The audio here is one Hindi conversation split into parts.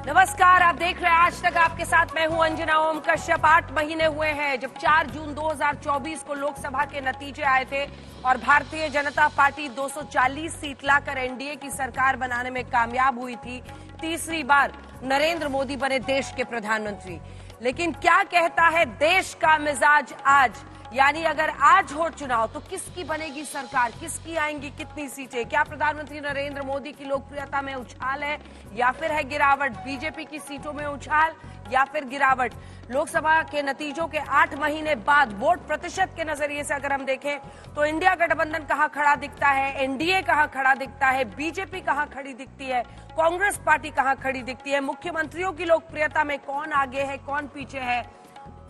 नमस्कार, आप देख रहे हैं आज तक। आपके साथ मैं हूं अंजना ओम कश्यप। 8 महीने हुए हैं जब 4 जून 2024 को लोकसभा के नतीजे आए थे और भारतीय जनता पार्टी 240 सीट लाकर एनडीए की सरकार बनाने में कामयाब हुई थी। तीसरी बार नरेंद्र मोदी बने देश के प्रधानमंत्री। लेकिन क्या कहता है देश का मिजाज आज? यानी अगर आज हो चुनाव तो किसकी बनेगी सरकार, किसकी आएंगी कितनी सीटें? क्या प्रधानमंत्री नरेंद्र मोदी की लोकप्रियता में उछाल है या फिर है गिरावट? बीजेपी की सीटों में उछाल या फिर गिरावट? लोकसभा के नतीजों के 8 महीने बाद वोट प्रतिशत के नजरिए से अगर हम देखें तो इंडिया गठबंधन कहां खड़ा दिखता है, एनडीए कहां खड़ा दिखता है, बीजेपी कहां खड़ी दिखती है, कांग्रेस पार्टी कहां खड़ी दिखती है, मुख्यमंत्रियों की लोकप्रियता में कौन आगे है कौन पीछे है,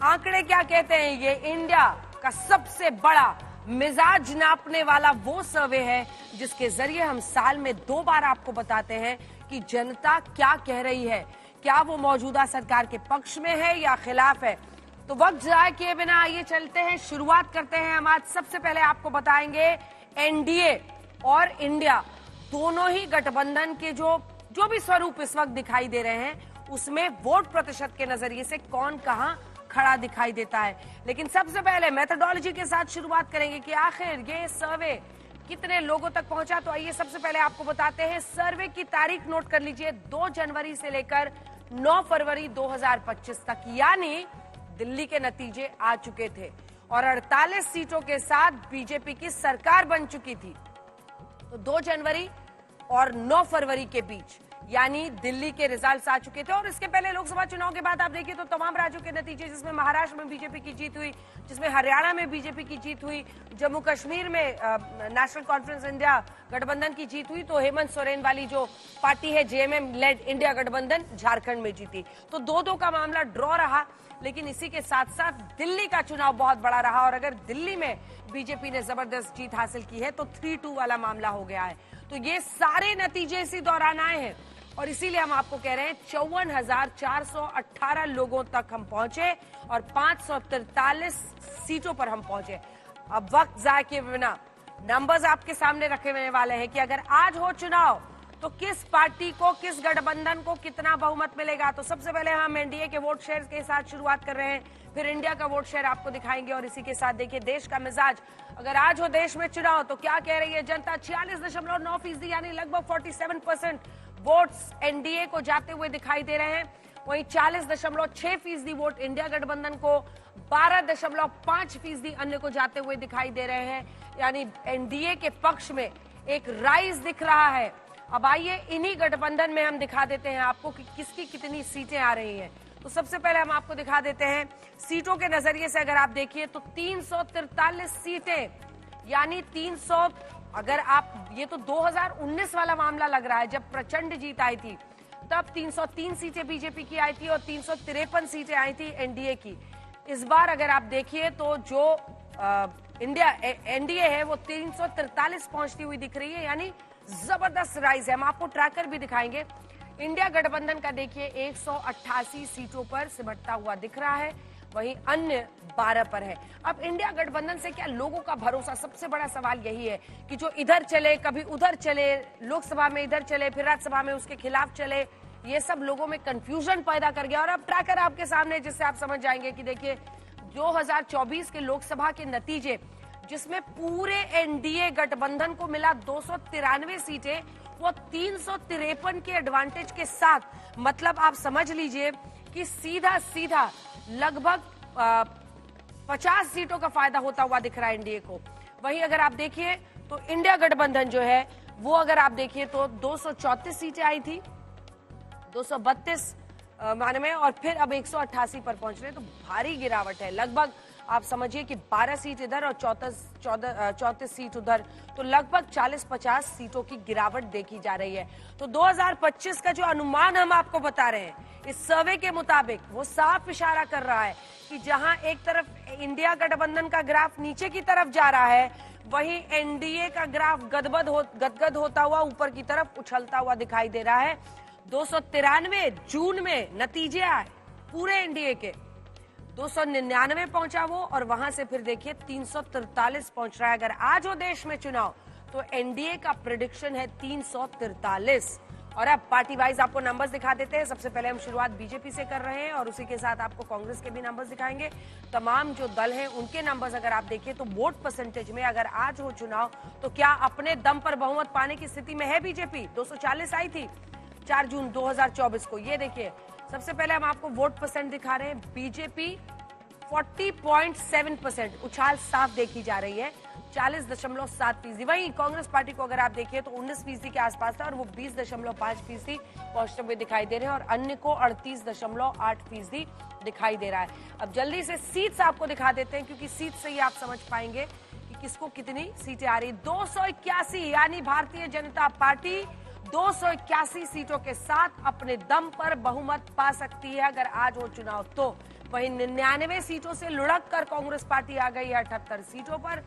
आंकड़े क्या कहते हैं? ये इंडिया का सबसे बड़ा मिजाज नापने वाला वो सर्वे है जिसके जरिए हम साल में 2 बार आपको बताते हैं कि जनता क्या कह रही है, क्या वो मौजूदा सरकार के पक्ष में है या खिलाफ है। तो वक्त जाए किए बिना आइए चलते हैं, शुरुआत करते हैं। हम आज सबसे पहले आपको बताएंगे एनडीए और इंडिया दोनों ही गठबंधन के जो भी स्वरूप इस वक्त दिखाई दे रहे हैं उसमें वोट प्रतिशत के नजरिए से कौन कहां खड़ा दिखाई देता है। लेकिन सबसे पहले मेथोडोलॉजी के साथ शुरुआत करेंगे कि आखिर ये सर्वे कितने लोगों तक पहुंचा। तो आइए सबसे पहले आपको बताते हैं सर्वे की तारीख। नोट कर लीजिए, 2 जनवरी से लेकर 9 फरवरी 2025 तक, यानी दिल्ली के नतीजे आ चुके थे और 48 सीटों के साथ बीजेपी की सरकार बन चुकी थी। तो 2 जनवरी और 9 फरवरी के बीच यानी दिल्ली के रिजल्ट्स आ चुके थे। और इसके पहले लोकसभा चुनाव के बाद आप देखिए तो तमाम राज्यों के नतीजे, जिसमें महाराष्ट्र में बीजेपी की जीत हुई, जिसमें हरियाणा में बीजेपी की जीत हुई, जम्मू कश्मीर में नेशनल कॉन्फ्रेंस इंडिया गठबंधन की जीत हुई, तो हेमंत सोरेन वाली जो पार्टी है जेएमएम लेड इंडिया गठबंधन झारखंड में जीती। तो 2-2 का मामला ड्रॉ रहा। लेकिन इसी के साथ साथ दिल्ली का चुनाव बहुत बड़ा रहा और अगर दिल्ली में बीजेपी ने जबरदस्त जीत हासिल की है तो 3-2 वाला मामला हो गया है। तो ये सारे नतीजे इसी दौरान आए हैं और इसीलिए हम आपको कह रहे हैं 54,418 लोगों तक हम पहुंचे और 543 सीटों पर हम पहुंचे। अब वक्त जाए किए बिना नंबर्स आपके सामने रखे हुए वाले हैं कि अगर आज हो चुनाव तो किस पार्टी को, किस गठबंधन को कितना बहुमत मिलेगा। तो सबसे पहले हम एनडीए के वोट शेयर के साथ शुरुआत कर रहे हैं, फिर इंडिया का वोट शेयर आपको दिखाएंगे और इसी के साथ देखिए देश का मिजाज। अगर आज हो देश में चुनाव तो क्या कह रही है जनता? 46.9% यानी लगभग 47% वोट्स एनडीए को जाते हुए दिखाई दे रहे हैं। वहीं 40.6% वोट इंडिया गठबंधन को, 12.5% अन्य को जाते हुए दिखाई दे रहे हैं। यानी एनडीए के पक्ष में एक राइज दिख रहा है। अब आइए इन्हीं गठबंधन में हम दिखा देते हैं आपको कि किसकी कितनी सीटें आ रही हैं। तो सबसे पहले हम आपको दिखा देते हैं सीटों के नजरिए से। अगर आप देखिए तो 343 सीटें, यानी 300, अगर आप, ये तो 2019 वाला मामला लग रहा है जब प्रचंड जीत आई थी, तब 303 सीटें बीजेपी की आई थी और 353 सीटें आई थी एनडीए की। इस बार अगर आप देखिए तो जो एनडीए है वो 343 पहुंचती हुई दिख रही है, यानी जबरदस्त राइज है। हम आपको ट्रैकर भी दिखाएंगे। इंडिया गठबंधन का देखिए 188 सीटों पर सिमटता हुआ दिख रहा है, वहीं अन्य 12 पर है। अब इंडिया गठबंधन से क्या लोगों का भरोसा? सबसे बड़ा सवाल यही है कि जो इधर चले कभी उधर चले, लोकसभा में इधर चले फिर राज्यसभा में उसके खिलाफ चले, ये सब लोगों में कंफ्यूजन पैदा कर गया। और अब ट्रैकर आपके सामने, जिससे आप समझ जाएंगे कि देखिए 2024 के लोकसभा के नतीजे, जिसमें पूरे एनडीए गठबंधन को मिला 293 सीटें, वो 353 के एडवांटेज के साथ, मतलब आप समझ लीजिए कि सीधा सीधा लगभग 50 सीटों का फायदा होता हुआ दिख रहा है एनडीए को। वहीं अगर आप देखिए तो इंडिया गठबंधन जो है वो, अगर आप देखिए तो 234 सीटें आई थी 232 माने में, और फिर अब 188 पर पहुंच रहे हैं। तो भारी गिरावट है, लगभग आप समझिए कि 12 सीट इधर और 34 सीट उधर, तो लगभग 40-50 सीटों की गिरावट देखी जा रही है। तो 2025 का जो अनुमान हम आपको बता रहे हैं इस सर्वे के मुताबिक, वो साफ इशारा कर रहा है कि जहां एक तरफ इंडिया गठबंधन का ग्राफ नीचे की तरफ जा रहा है, वहीं एनडीए का ग्राफ गदगद होता हुआ ऊपर की तरफ उछलता हुआ दिखाई दे रहा है। 293 जून में नतीजे आए पूरे एनडीए के, 299 पहुंचा वो, और वहां से फिर देखिए 343 पहुंच रहा है। अगर आज हो देश में चुनाव तो एनडीए का प्रेडिक्शन है 343 और अब पार्टी वाइज आपको नंबर्स दिखा देते हैं। सबसे पहले हम शुरुआत बीजेपी से कर रहे हैं और उसी के साथ आपको कांग्रेस के भी नंबर्स दिखाएंगे। तमाम जो दल हैं उनके नंबर्स अगर आप देखिए तो वोट परसेंटेज में अगर आज हो चुनाव तो क्या अपने दम पर बहुमत पाने की स्थिति में है बीजेपी? 240 आई थी 4 जून 2024 को। ये देखिए, सबसे पहले हम आपको वोट परसेंट दिखा रहे हैं। बीजेपी 40.7%, उछाल साफ देखी जा रही है, 40.7%। वहीं कांग्रेस पार्टी को अगर आप देखिए तो 19% के आसपास था और वो 20.5% पहुंचते हुए दिखाई दे रहे हैं और अन्य को 38.8% दिखाई दे रहा है। अब जल्दी से सीट्स आपको दिखा देते हैं क्योंकि सीट से ही आप समझ पाएंगे कि किसको कितनी सीटें आ रही। 281 यानी भारतीय जनता पार्टी 281 सीटों के साथ अपने दम पर बहुमत पा सकती है अगर आज हो चुनाव तो। वहीं 99 सीटों से लुढ़क कर कांग्रेस पार्टी आ गई है 78 सीटों पर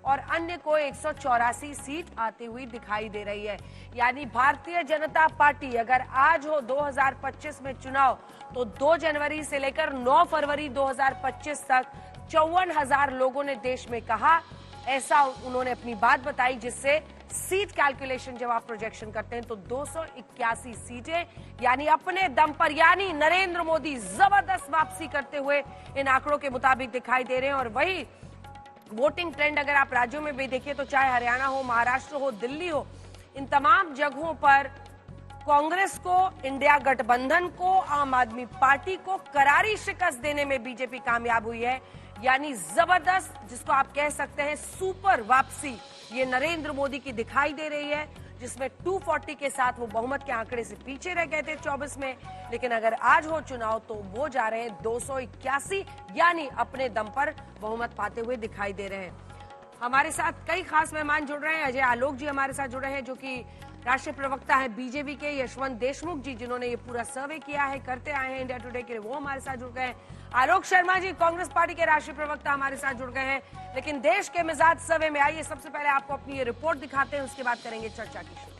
और अन्य को 184 सीट आती हुई दिखाई दे रही है। यानी भारतीय जनता पार्टी अगर आज हो 2025 में चुनाव तो 2 जनवरी से लेकर 9 फरवरी 2025 तक 54,000 लोगों ने देश में कहा, ऐसा उन्होंने अपनी बात बताई, जिससे सीट कैलकुलेशन जब आप प्रोजेक्शन करते हैं तो 281 सीटें यानी अपने दम पर, यानी नरेंद्र मोदी जबरदस्त वापसी करते हुए इन आंकड़ों के मुताबिक दिखाई दे रहे हैं। और वही वोटिंग ट्रेंड अगर आप राज्यों में भी देखिए तो चाहे हरियाणा हो, महाराष्ट्र हो, दिल्ली हो, इन तमाम जगहों पर कांग्रेस को, इंडिया गठबंधन को, आम आदमी पार्टी को करारी शिकस्त देने में बीजेपी कामयाब हुई है। यानी जबरदस्त, जिसको आप कह सकते हैं सुपर वापसी, ये नरेंद्र मोदी की दिखाई दे रही है, जिसमें 240 के साथ वो बहुमत के आंकड़े से पीछे रह गए थे 24 में, लेकिन अगर आज हो चुनाव तो वो जा रहे हैं 281 यानी अपने दम पर बहुमत पाते हुए दिखाई दे रहे हैं। हमारे साथ कई खास मेहमान जुड़ रहे हैं। अजय आलोक जी हमारे साथ जुड़े हैं जो कि राष्ट्रीय प्रवक्ता है बीजेपी के। यशवंत देशमुख जी जिन्होंने ये पूरा सर्वे किया है, करते आए हैं इंडिया टुडे के लिए, वो हमारे साथ जुड़ गए हैं। आलोक शर्मा जी कांग्रेस पार्टी के राष्ट्रीय प्रवक्ता हमारे साथ जुड़ गए हैं। लेकिन देश के मिजाज सर्वे में आइए सबसे पहले आपको अपनी ये रिपोर्ट दिखाते हैं, उसके बाद करेंगे चर्चा की शुरुआत।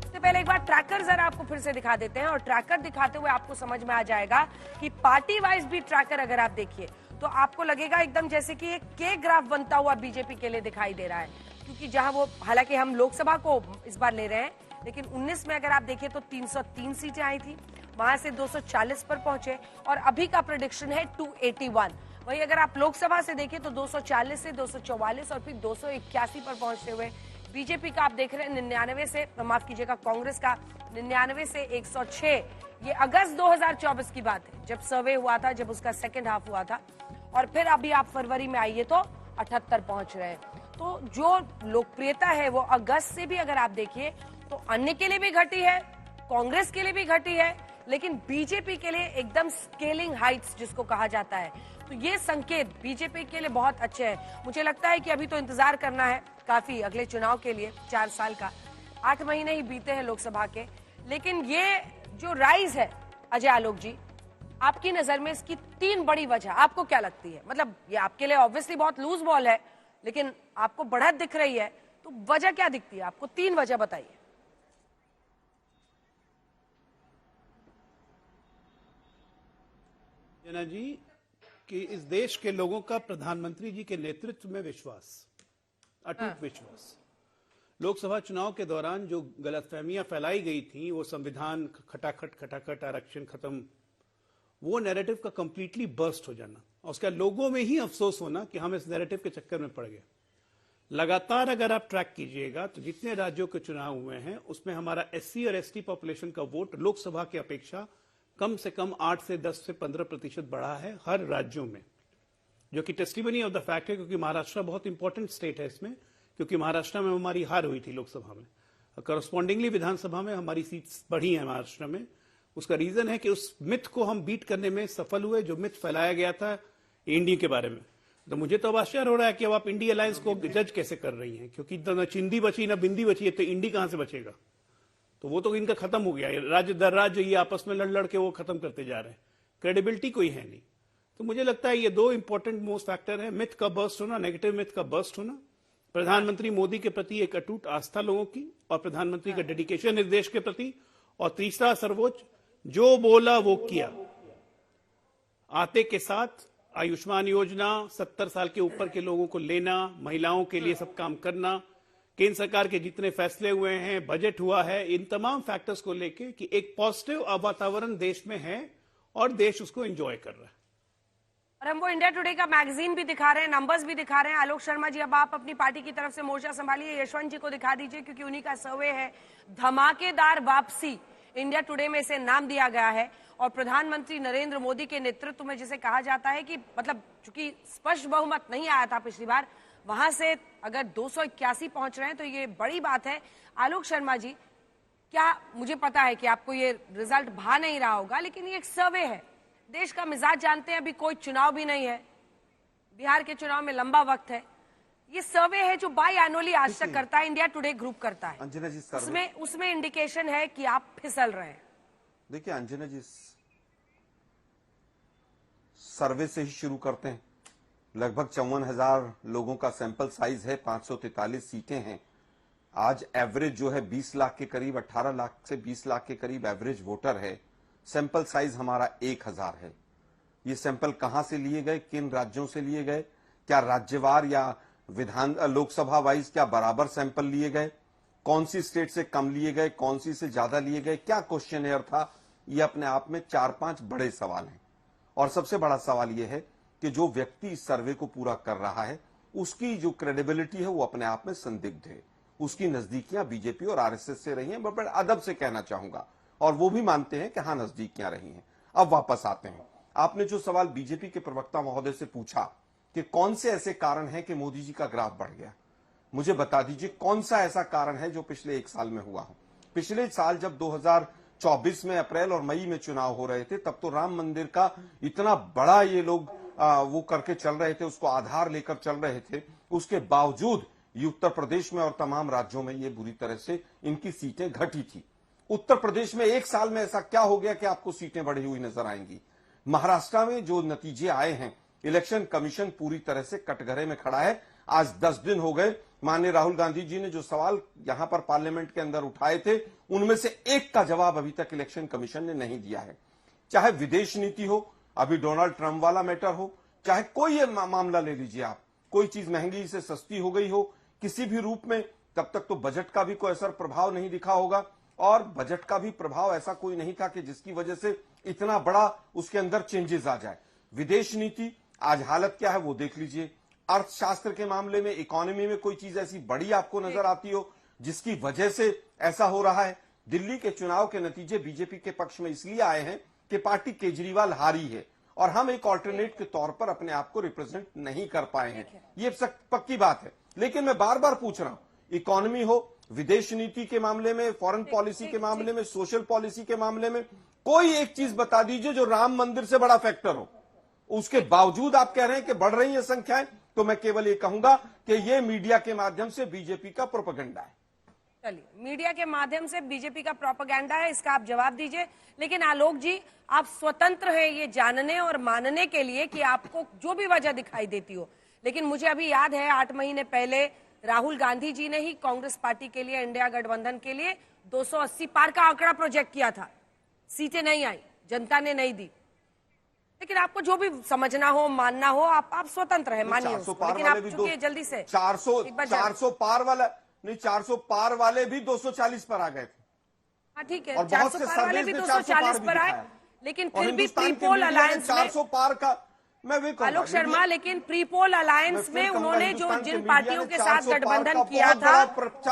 सबसे पहले एक बार ट्रैकर जरा आपको फिर से दिखा देते हैं और ट्रैकर दिखाते हुए आपको समझ में आ जाएगा कि पार्टी वाइज भी ट्रैकर अगर आप देखिए तो आपको लगेगा एकदम जैसे कि एक के ग्राफ बनता हुआ बीजेपी के लिए दिखाई दे रहा है, क्योंकि जहां वो, हालांकि हम लोकसभा को इस बार ले रहे हैं, लेकिन 19 में अगर आप देखिए तो 303 सीटें आई थी, वहां से 240 पर पहुंचे और अभी का प्रेडिक्शन है 281। वही अगर आप लोकसभा से देखिए तो 240 से 244 और फिर 281 पर पहुंचते हुए बीजेपी का आप देख रहे हैं 99 से, माफ कीजिएगा, कांग्रेस का 99 से 106। ये अगस्त 2024 की बात है जब सर्वे हुआ था, जब उसका सेकेंड हाफ हुआ था, और फिर अभी आप फरवरी में आइए तो 78 पहुंच रहे हैं। तो जो लोकप्रियता है वो अगस्त से भी अगर आप देखिए तो अन्य के लिए भी घटी है, कांग्रेस के लिए भी घटी है, लेकिन बीजेपी के लिए एकदम स्केलिंग हाइट्स जिसको कहा जाता है। तो ये संकेत बीजेपी के लिए बहुत अच्छे हैं। मुझे लगता है कि अभी तो इंतजार करना है काफी अगले चुनाव के लिए, 4 साल का, 8 महीने ही बीते हैं लोकसभा के, लेकिन ये जो राइज है अजय आलोक जी, आपकी नजर में इसकी 3 बड़ी वजह आपको क्या लगती है? मतलब ये आपके लिए ऑब्वियसली बहुत लूज बॉल है, लेकिन आपको बढ़त दिख रही है, तो वजह क्या दिखती है आपको? 3 वजह बताइए। जना जी, कि इस देश के लोगों का प्रधानमंत्री जी के नेतृत्व में विश्वास, अटूट विश्वास। लोकसभा चुनाव के दौरान जो गलतफहमियां फैलाई गई थी, वो संविधान खटाखट आरक्षण खत्म, वो नैरेटिव का कंप्लीटली बर्स्ट हो जाना और उसका लोगों में ही अफसोस होना कि हम इस नैरेटिव के चक्कर में पड़ गए। लगातार अगर आप ट्रैक कीजिएगा तो जितने राज्यों के चुनाव हुए हैं उसमें हमारा एससी और एसटी पॉपुलेशन का वोट लोकसभा की अपेक्षा कम से कम 8 से 10 से 15% बढ़ा है हर राज्यों में, जो कि टेस्टिमनी ऑफ द फैक्ट है, क्योंकि महाराष्ट्र बहुत इंपॉर्टेंट स्टेट है इसमें, क्योंकि महाराष्ट्र में हमारी हार हुई थी लोकसभा में, करस्पॉन्डिंगली विधानसभा में हमारी सीट्स बढ़ी है महाराष्ट्र में। उसका रीजन है कि उस मिथ को हम बीट करने में सफल हुए, जो मिथ फैलाया गया था इंडी के बारे में। तो मुझे तो अब आश्चर्य हो रहा है कि अब आप इंडी अलायंस को जज कैसे कर रही हैं, क्योंकि न चिंदी बची न बिंदी बची है, तो इंडी कहां से बचेगा? तो वो तो इनका खत्म हो गया है, राज्य दर राज्य ये आपस में लड़ के वो खत्म करते जा रहे हैं, क्रेडिबिलिटी कोई है नहीं। तो मुझे लगता है ये 2 इंपॉर्टेंट मोस्ट फैक्टर है, मिथ का बर्स्ट होना, नेगेटिव मिथ का बर्स्ट होना, प्रधानमंत्री मोदी के प्रति एक अटूट आस्था लोगों की और प्रधानमंत्री का डेडिकेशन इस देश के प्रति, और तीसरा सर्वोच्च, जो बोला वो किया। आते के साथ आयुष्मान योजना, 70 साल के ऊपर के लोगों को लेना, महिलाओं के लिए सब काम करना, केंद्र सरकार के जितने फैसले हुए हैं, बजट हुआ है, इन तमाम फैक्टर्स को लेके कि एक पॉजिटिव वातावरण देश में है और देश उसको एंजॉय कर रहा है। और हम वो इंडिया टुडे का मैगजीन भी दिखा रहे हैं, नंबर्स भी दिखा रहे हैं। आलोक शर्मा जी, अब आप अपनी पार्टी की तरफ से मोर्चा संभालिए, यशवंत जी को दिखा दीजिए, क्योंकि उन्हीं का सर्वे है धमाकेदार वापसी, इंडिया टुडे में इसे नाम दिया गया है। और प्रधानमंत्री नरेंद्र मोदी के नेतृत्व में जिसे कहा जाता है कि मतलब चूंकि स्पष्ट बहुमत नहीं आया था पिछली बार, वहां से अगर 281 पहुंच रहे हैं तो ये बड़ी बात है। आलोक शर्मा जी, क्या मुझे पता है कि आपको ये रिजल्ट भा नहीं रहा होगा, लेकिन ये एक सर्वे है, देश का मिजाज जानते हैं, अभी कोई चुनाव भी नहीं है, बिहार के चुनाव में लंबा वक्त है। ये सर्वे है जो बाई एनुअली आज तक करता है, इंडिया टुडे ग्रुप करता है। अंजना जी, उसमें इंडिकेशन है कि आप फिसल रहे हैं। देखिए अंजना जी, सर्वे से ही शुरू करते हैं। लगभग 54,000 लोगों का सैंपल साइज है, 543 सीटें हैं। आज एवरेज जो है 20 लाख के करीब, 18 लाख से 20 लाख के करीब एवरेज वोटर है। सैंपल साइज हमारा 1000 है। ये सैंपल कहां से लिए गए, किन राज्यों से लिए गए, क्या राज्यवार या विधान लोकसभा वाइज क्या बराबर सैंपल लिए गए, कौन सी स्टेट से कम लिए गए, कौन सी से ज्यादा लिए गए, क्या क्वेश्चन था, ये अपने आप में 4-5 बड़े सवाल हैं। और सबसे बड़ा सवाल यह है कि जो व्यक्ति इस सर्वे को पूरा कर रहा है उसकी जो क्रेडिबिलिटी है वो अपने आप में संदिग्ध है। उसकी नजदीकियां बीजेपी और आरएसएस से रही हैं, बट अदब से कहना चाहूंगा, और वो भी मानते हैं कि हाँ नजदीकियां रही हैं। अब वापस आते हैं, आपने जो सवाल बीजेपी के प्रवक्ता महोदय से पूछा कि कौन से ऐसे कारण हैं कि मोदी जी का ग्राफ बढ़ गया, मुझे बता दीजिए कौन सा ऐसा कारण है जो पिछले 1 साल में हुआ हो। पिछले साल जब 2024 में अप्रैल और मई में चुनाव हो रहे थे, तब तो राम मंदिर का इतना बड़ा ये लोग वो करके चल रहे थे, उसको आधार लेकर चल रहे थे। उसके बावजूद ये उत्तर प्रदेश में और तमाम राज्यों में ये बुरी तरह से इनकी सीटें घटी थी। उत्तर प्रदेश में 1 साल में ऐसा क्या हो गया कि आपको सीटें बढ़ी हुई नजर आएंगी। महाराष्ट्र में जो नतीजे आए हैं, इलेक्शन कमीशन पूरी तरह से कटघरे में खड़ा है। आज 10 दिन हो गए, माननीय राहुल गांधी जी ने जो सवाल यहां पर पार्लियामेंट के अंदर उठाए थे, उनमें से एक का जवाब अभी तक इलेक्शन कमीशन ने नहीं दिया है। चाहे विदेश नीति हो, अभी डोनाल्ड ट्रंप वाला मैटर हो, चाहे कोई ये मामला ले लीजिए आप, कोई चीज महंगी से सस्ती हो गई हो किसी भी रूप में, तब तक तो बजट का भी कोई असर प्रभाव नहीं दिखा होगा। और बजट का भी प्रभाव ऐसा कोई नहीं था कि जिसकी वजह से इतना बड़ा उसके अंदर चेंजेस आ जाए। विदेश नीति आज हालत क्या है वो देख लीजिए। अर्थशास्त्र के मामले में, इकोनॉमी में कोई चीज ऐसी बड़ी आपको नजर आती हो जिसकी वजह से ऐसा हो रहा है। दिल्ली के चुनाव के नतीजे बीजेपी के पक्ष में इसलिए आए हैं कि पार्टी केजरीवाल हारी है और हम एक ऑल्टरनेट के तौर पर अपने आप को रिप्रेजेंट नहीं कर पाए हैं। ये पक्की बात है। लेकिन मैं बार बार पूछ रहा हूं, इकोनॉमी हो, विदेश नीति के मामले में, फॉरेन पॉलिसी के मामले में, सोशल पॉलिसी के मामले में, कोई एक चीज बता दीजिए जो राम मंदिर से बड़ा फैक्टर हो। उसके बावजूद आप कह रहे हैं कि बढ़ रही है संख्याएं, तो मैं केवल ये कहूंगा कि ये मीडिया के माध्यम से बीजेपी का प्रोपेगेंडा है। चलिए, मीडिया के माध्यम से बीजेपी का प्रोपेगेंडा है, इसका आप जवाब दीजिए। लेकिन आलोक जी, आप स्वतंत्र हैं ये जानने और मानने के लिए कि आपको जो भी वजह दिखाई देती हो। लेकिन मुझे अभी याद है 8 महीने पहले राहुल गांधी जी ने ही कांग्रेस पार्टी के लिए, इंडिया गठबंधन के लिए 280 पार का आंकड़ा प्रोजेक्ट किया था। सीटें नहीं आई, जनता ने नहीं दी। लेकिन आपको जो भी समझना हो, मानना हो, आप स्वतंत्र हैं, मानिए। लेकिन आप चुके जल्दी से 400 पार वाला नहीं, 400 पार वाले भी 240 पर आ गए थे। हाँ ठीक है, 400 पार वाले भी 240 पर आए, लेकिन फिर भी प्री पोल अलायंस में 400 पार का मैं भी कहूंगा। आलोक शर्मा, लेकिन प्री पोल अलायंस में उन्होंने जो जिन पार्टियों के साथ गठबंधन किया था,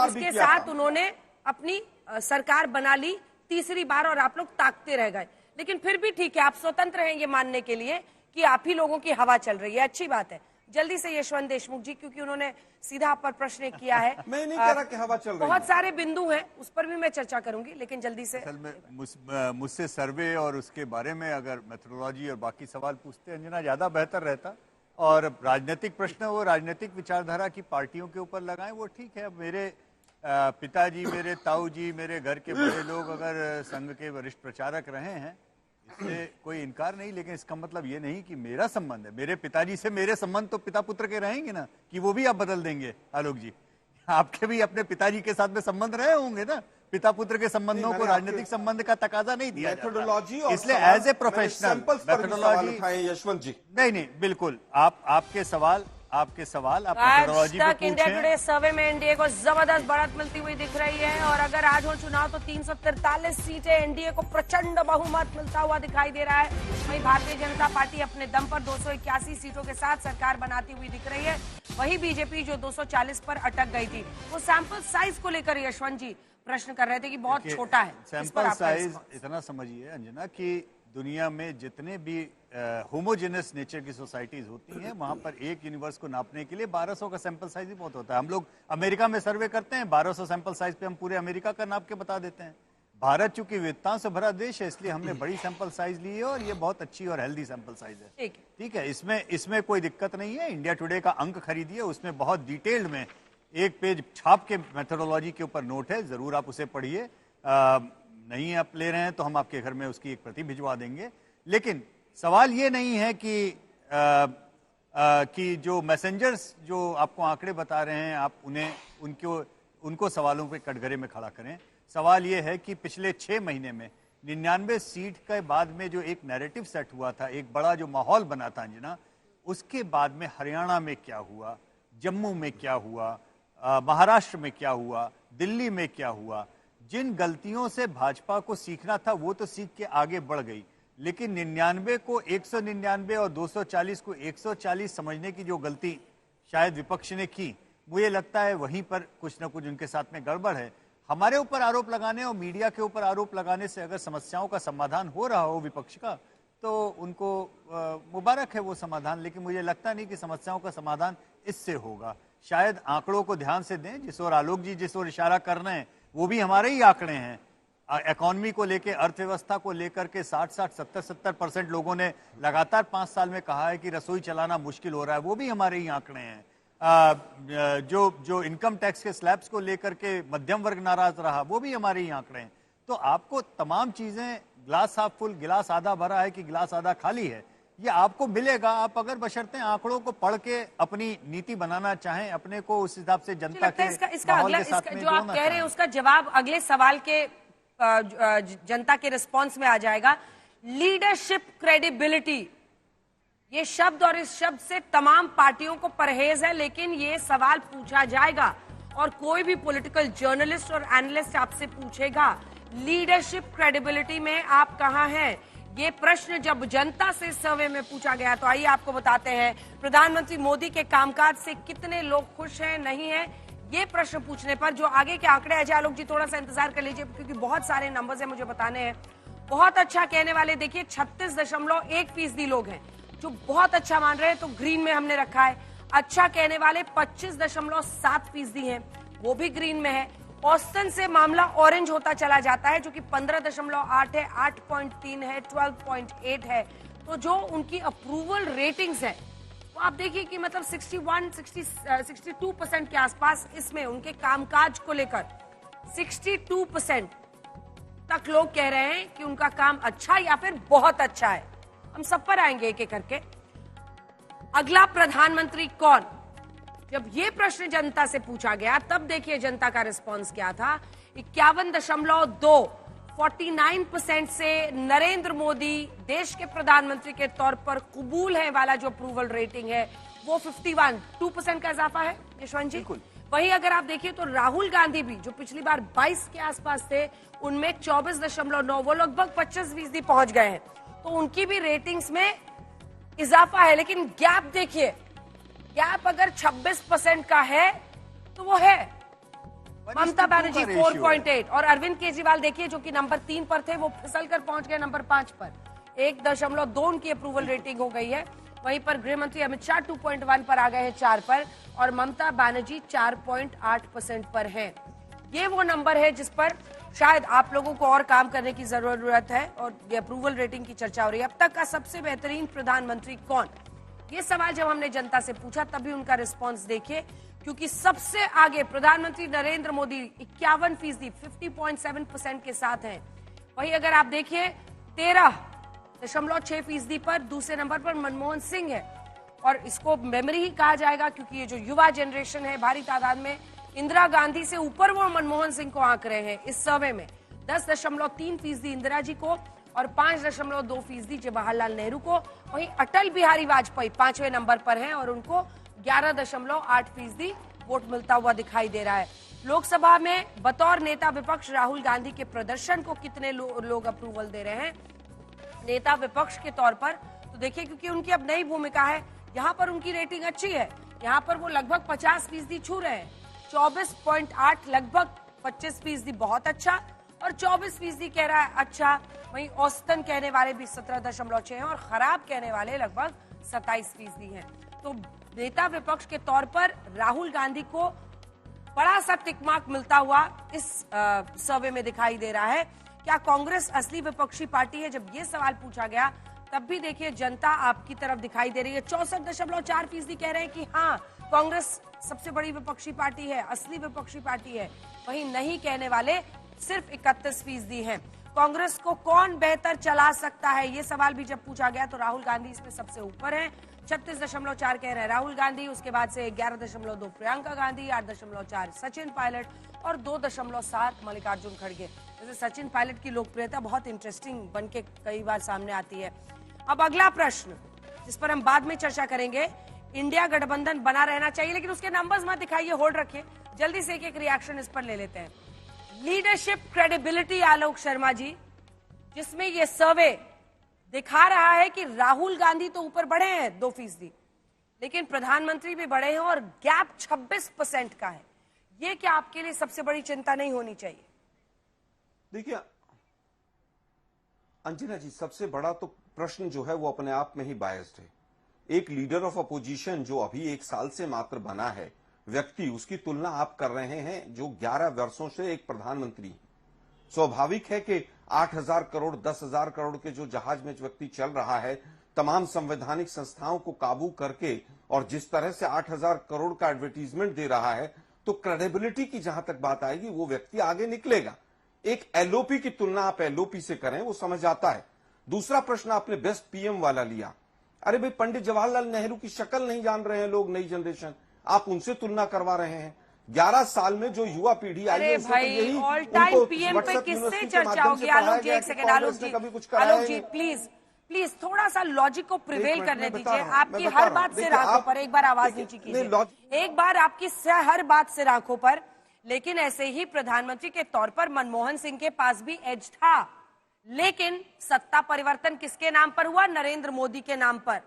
उसके साथ उन्होंने अपनी सरकार बना ली तीसरी बार, और आप लोग ताकते रह गए। लेकिन फिर भी ठीक है, आप स्वतंत्र हैं ये मानने के लिए कि आप ही लोगों की हवा चल रही है, अच्छी बात है। जल्दी से यशवंत देशमुख जी, क्योंकि उन्होंने सीधा आप पर प्रश्न किया है। मैं नहीं कह रहा कि हवा चल रही है, बहुत सारे बिंदु हैं, उस पर भी मैं चर्चा करूंगी, लेकिन जल्दी से। असल में मुझसे सर्वे और उसके बारे में अगर मेथोडोलॉजी और बाकी सवाल पूछते अंजना ज्यादा बेहतर रहता। और राजनीतिक प्रश्न वो राजनीतिक विचारधारा की पार्टियों के ऊपर लगाएं, वो ठीक है। मेरे पिताजी, मेरे ताऊ जी, मेरे घर के बड़े लोग अगर संघ के वरिष्ठ प्रचारक रहे हैं, इससे कोई इनकार नहीं। लेकिन इसका मतलब ये नहीं कि मेरा संबंध है, मेरे पिताजी से मेरे संबंध तो पिता पुत्र के रहेंगे ना, कि वो भी आप बदल देंगे। आलोक जी, आपके भी अपने पिताजी के साथ में संबंध रहे होंगे ना। पिता पुत्र के संबंधों को राजनीतिक संबंध का तकाजा नहीं दिया मेथोडोलॉजी, इसलिए as a professional methodology. Yashwant ji, नहीं, बिल्कुल आपके सवाल आपके सवाल, आप आज मेथोडोलॉजी पे तक इंडिया पूछें। टुडे सर्वे में एनडीए को जबरदस्त बढ़त मिलती हुई दिख रही है और अगर आज हो चुनाव तो 343 सीटें एनडीए को प्रचंड बहुमत मिलता हुआ दिखाई दे रहा है। वहीं भारतीय जनता पार्टी अपने दम पर 281 सीटों के साथ सरकार बनाती हुई दिख रही है। वहीं बीजेपी जो 240 पर अटक गई थी, वो सैंपल साइज को लेकर यशवंत जी प्रश्न कर रहे थे कि बहुत छोटा है। इस पर सैंपल आपका साइज response? इतना समझिए अंजना कि दुनिया में जितने भी होमोजेनस नेचर की सोसाइटीज होती हैं, वहां पर एक यूनिवर्स को नापने के लिए 1200 का सैंपल साइज ही बहुत होता है। हम लोग अमेरिका में सर्वे करते हैं, 1200 सैंपल साइज पे हम पूरे अमेरिका का नाप के बता देते हैं। भारत चूंकि विविधताओं से भरा देश है, इसलिए हमने बड़ी सैंपल साइज ली है और ये बहुत अच्छी और हेल्दी सैंपल साइज है। ठीक है, इसमें कोई दिक्कत नहीं है। इंडिया टुडे का अंक खरीदिए, उसमें बहुत डिटेल्ड में एक पेज छाप के मेथोडोलॉजी के ऊपर नोट है, जरूर आप उसे पढ़िए। नहीं आप ले रहे हैं तो हम आपके घर में उसकी एक प्रति भिजवा देंगे। लेकिन सवाल ये नहीं है कि जो मैसेंजर्स जो आपको आंकड़े बता रहे हैं, आप उनको सवालों पे कटघरे में खड़ा करें। सवाल ये है कि पिछले 6 महीने में 99 सीट के बाद में जो एक नैरेटिव सेट हुआ था, एक बड़ा जो माहौल बना था अंजना, उसके बाद में हरियाणा में क्या हुआ, जम्मू में क्या हुआ, महाराष्ट्र में क्या हुआ, दिल्ली में क्या हुआ। जिन गलतियों से भाजपा को सीखना था वो तो सीख के आगे बढ़ गई, लेकिन 99 को 199 और 240 को 140 समझने की जो गलती शायद विपक्ष ने की, मुझे लगता है वहीं पर कुछ न कुछ उनके साथ में गड़बड़ है। हमारे ऊपर आरोप लगाने और मीडिया के ऊपर आरोप लगाने से अगर समस्याओं का समाधान हो रहा हो विपक्ष का, तो उनको मुबारक है वो समाधान, लेकिन मुझे लगता नहीं कि समस्याओं का समाधान इससे होगा। शायद आंकड़ों को ध्यान से दें, जिस ओर आलोक जी जिस ओर इशारा कर रहे हैं वो भी हमारे ही आंकड़े हैं। इकोनॉमी को लेकर, अर्थव्यवस्था को लेकर के 60-60, 70-70% लोगों ने लगातार 5 साल में कहा है कि रसोई चलाना मुश्किल हो रहा है, वो भी हमारे ही आंकड़े हैं। जो इनकम टैक्स के स्लैब्स को लेकर के मध्यम वर्ग नाराज रहा, वो भी हमारे ही आंकड़े हैं। तो आपको तमाम चीजें, ग्लास हाफ फुल, गिलास आधा भरा है कि गिलास आधा खाली है, ये आपको मिलेगा। आप अगर बशर्ते आंकड़ों को पढ़ के अपनी नीति बनाना चाहें, अपने को उस हिसाब से जनता के माहौल के साथ में जो आप कह रहे हैं उसका जवाब अगले सवाल के जनता के रिस्पांस में आ जाएगा। लीडरशिप क्रेडिबिलिटी, ये शब्द और इस शब्द से तमाम पार्टियों को परहेज है, लेकिन ये सवाल पूछा जाएगा और कोई भी पॉलिटिकल जर्नलिस्ट और एनालिस्ट आपसे पूछेगा लीडरशिप क्रेडिबिलिटी में आप कहां हैं। ये प्रश्न जब जनता से सर्वे में पूछा गया, तो आइए आपको बताते हैं प्रधानमंत्री मोदी के कामकाज से कितने लोग खुश हैं, नहीं हैं। ये प्रश्न पूछने पर जो आगे के आंकड़े, अजय आलोक जी थोड़ा सा इंतजार कर लीजिए क्योंकि बहुत सारे नंबर्स हैं मुझे बताने हैं। बहुत अच्छा कहने वाले देखिए 36.1% लोग हैं जो बहुत अच्छा मान रहे हैं, तो ग्रीन में हमने रखा है। अच्छा कहने वाले 25.7% हैं, वो भी ग्रीन में है। ऑस्टिन से मामला ऑरेंज होता चला जाता है जो कि 15.8 है, 8.3 है, 12.8 है। तो जो उनकी अप्रूवल रेटिंग्स है तो आप देखिए कि मतलब 62% के आसपास इसमें उनके कामकाज को लेकर 62% तक लोग कह रहे हैं कि उनका काम अच्छा या फिर बहुत अच्छा है। हम सब पर आएंगे एक एक करके। अगला प्रधानमंत्री कौन, जब ये प्रश्न जनता से पूछा गया तब देखिए जनता का रिस्पांस क्या था। 51.2 49% से नरेंद्र मोदी देश के प्रधानमंत्री के तौर पर कबूल है वाला जो अप्रूवल रेटिंग है वो 51.2% का इजाफा है यशवंत जी। वहीं अगर आप देखिए तो राहुल गांधी भी जो पिछली बार 22 के आसपास थे, उनमें 24.9, वो लगभग 25% पहुंच गए हैं, तो उनकी भी रेटिंग्स में इजाफा है। लेकिन गैप देखिए, गैप अगर 26% का है तो वो है ममता बनर्जी 4.8 और अरविंद केजरीवाल देखिए जो कि नंबर 3 पर थे, वो फिसल कर पहुंच गए नंबर 5 पर। 1.2 उनकी अप्रूवल रेटिंग हो गई है। वहीं पर गृह मंत्री अमित शाह 2.1 पर आ गए हैं 4 पर, और ममता बनर्जी 4.8% पर हैं। ये वो नंबर है जिस पर शायद आप लोगों को और काम करने की जरूरत है और ये अप्रूवल रेटिंग की चर्चा हो रही है। अब तक का सबसे बेहतरीन प्रधानमंत्री कौन, ये सवाल जब हमने जनता से पूछा तभी उनका रिस्पांस देखिए, क्योंकि सबसे आगे प्रधानमंत्री नरेंद्र मोदी 51%, 50.7% के साथ हैं। वहीं अगर आप देखिए 13.6% पर दूसरे नंबर पर मनमोहन सिंह है, और इसको मेमोरी ही कहा जाएगा क्योंकि ये जो युवा जनरेशन है भारी तादाद में इंदिरा गांधी से ऊपर वो मनमोहन सिंह को आंक रहे हैं इस सर्वे में। 10.3% इंदिरा जी को और 5.2% जवाहरलाल नेहरू को। वहीं अटल बिहारी वाजपेयी 5वें नंबर पर हैं और उनको 11.8% वोट मिलता हुआ दिखाई दे रहा है। लोकसभा में बतौर नेता विपक्ष राहुल गांधी के प्रदर्शन को कितने लोग अप्रूवल दे रहे हैं? नेता विपक्ष के तौर पर तो देखिए, क्योंकि उनकी अब नई भूमिका है, यहाँ पर उनकी रेटिंग अच्छी है। यहाँ पर वो लगभग 50% छू रहे हैं। 24.8 लगभग 25% बहुत अच्छा, और 24% कह रहा है अच्छा। वहीं औसतन कहने वाले भी 17.6 हैं और खराब कहने वाले लगभग 27% हैं। तो नेता विपक्ष के तौर पर राहुल गांधी को बड़ा सा टिक मार्क मिलता हुआ इस सर्वे में दिखाई दे रहा है। क्या कांग्रेस असली विपक्षी पार्टी है? जब ये सवाल पूछा गया तब भी देखिए जनता आपकी तरफ दिखाई दे रही है। 64.4% कह रहे हैं कि हाँ, कांग्रेस सबसे बड़ी विपक्षी पार्टी है, असली विपक्षी पार्टी है। वहीं नहीं कहने वाले सिर्फ 31% हैं। कांग्रेस को कौन बेहतर चला सकता है, ये सवाल भी जब पूछा गया तो राहुल गांधी इसमें सबसे ऊपर है। 36.4 कह रहे हैं राहुल गांधी, उसके बाद से 11.2 प्रियंका गांधी, 8.4 सचिन पायलट और 2.7 मल्लिकार्जुन खड़गे। जैसे सचिन पायलट की लोकप्रियता बहुत इंटरेस्टिंग बनके कई बार सामने आती है। अब अगला प्रश्न जिस पर हम बाद में चर्चा करेंगे, इंडिया गठबंधन बना रहना चाहिए, लेकिन उसके नंबर्स मत दिखाइए, होल्ड रखिए, जल्दी से एक रिएक्शन इस पर ले लेते हैं। लीडरशिप क्रेडिबिलिटी आलोक शर्मा जी, जिसमें यह सर्वे दिखा रहा है कि राहुल गांधी तो ऊपर बढ़े हैं 2%, लेकिन प्रधानमंत्री भी बढ़े हैं और गैप 26% का है। यह क्या आपके लिए सबसे बड़ी चिंता नहीं होनी चाहिए? देखिए अंजना जी, सबसे बड़ा तो प्रश्न जो है वो अपने आप में ही बायस्ड है। एक लीडर ऑफ अपोजिशन जो अभी 1 साल से मात्र बना है व्यक्ति, उसकी तुलना आप कर रहे हैं जो 11 वर्षों से एक प्रधानमंत्री। स्वाभाविक है कि 8,000 करोड़ 10,000 करोड़ के जो जहाज में व्यक्ति चल रहा है, तमाम संवैधानिक संस्थाओं को काबू करके, और जिस तरह से 8,000 करोड़ का एडवर्टीजमेंट दे रहा है, तो क्रेडिबिलिटी की जहां तक बात आएगी वो व्यक्ति आगे निकलेगा। एक एलओपी की तुलना आप एलओपी से करें, वो समझ आता है। दूसरा प्रश्न आपने बेस्ट पीएम वाला लिया। अरे भाई, पंडित जवाहरलाल नेहरू की शक्ल नहीं जान रहे हैं लोग, नई जनरेशन, आप उनसे तुलना करवा रहे हैं। 11 साल में जो युवा पीढ़ी आई है, भाई ऑल टाइम पीएम पे किससे चर्चा होगी? आलोक जी, एक सेकंड, आलोक जी प्लीज थोड़ा सा लॉजिक को प्रिवेल करने दीजिए। आपकी हर बात से राखों पर, एक बार आवाज नीचे कीजिए, एक बार आपकी हर बात से राखों पर। लेकिन ऐसे ही प्रधानमंत्री के तौर पर मनमोहन सिंह के पास भी एज था, लेकिन सत्ता परिवर्तन किसके नाम पर हुआ? नरेंद्र मोदी के नाम पर।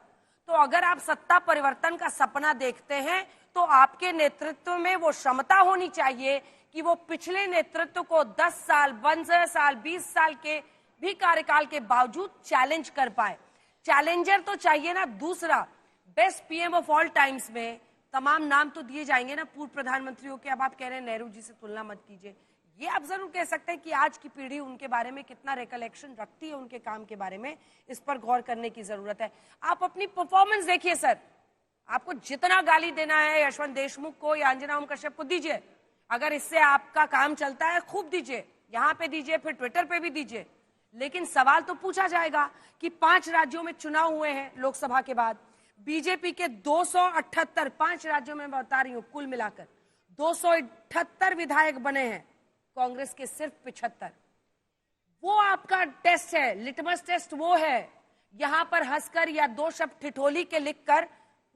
तो अगर आप सत्ता परिवर्तन का सपना देखते हैं तो आपके नेतृत्व में वो क्षमता होनी चाहिए कि वो पिछले नेतृत्व को 10 साल 15 साल 20 साल के भी कार्यकाल के बावजूद चैलेंज कर पाए। चैलेंजर तो चाहिए ना। दूसरा, best PM of all times में तमाम नाम तो दिए जाएंगे ना पूर्व प्रधानमंत्रियों के। अब आप कह रहे हैं नेहरू जी से तुलना मत कीजिए, ये आप जरूर कह सकते हैं कि आज की पीढ़ी उनके बारे में कितना रिकलेक्शन रखती है, उनके काम के बारे में, इस पर गौर करने की जरूरत है। आप अपनी परफॉर्मेंस देखिए सर, आपको जितना गाली देना है यशवंत देशमुख को या अंजना ओम कश्यप को दीजिए। अगर इससे आपका काम चलता है खूब दीजिए, यहाँ पे दीजिए, फिर ट्विटर पे भी दीजिए। लेकिन सवाल तो पूछा जाएगा कि 5 राज्यों में चुनाव हुए हैं लोकसभा के बाद, बीजेपी के 278, 5 राज्यों में मैं बता रही हूं, कुल मिलाकर 278 विधायक बने हैं, कांग्रेस के सिर्फ 75। वो आपका टेस्ट है, लिटमस टेस्ट वो है। यहां पर हंसकर या 2 शब्द ठिठोली के लिखकर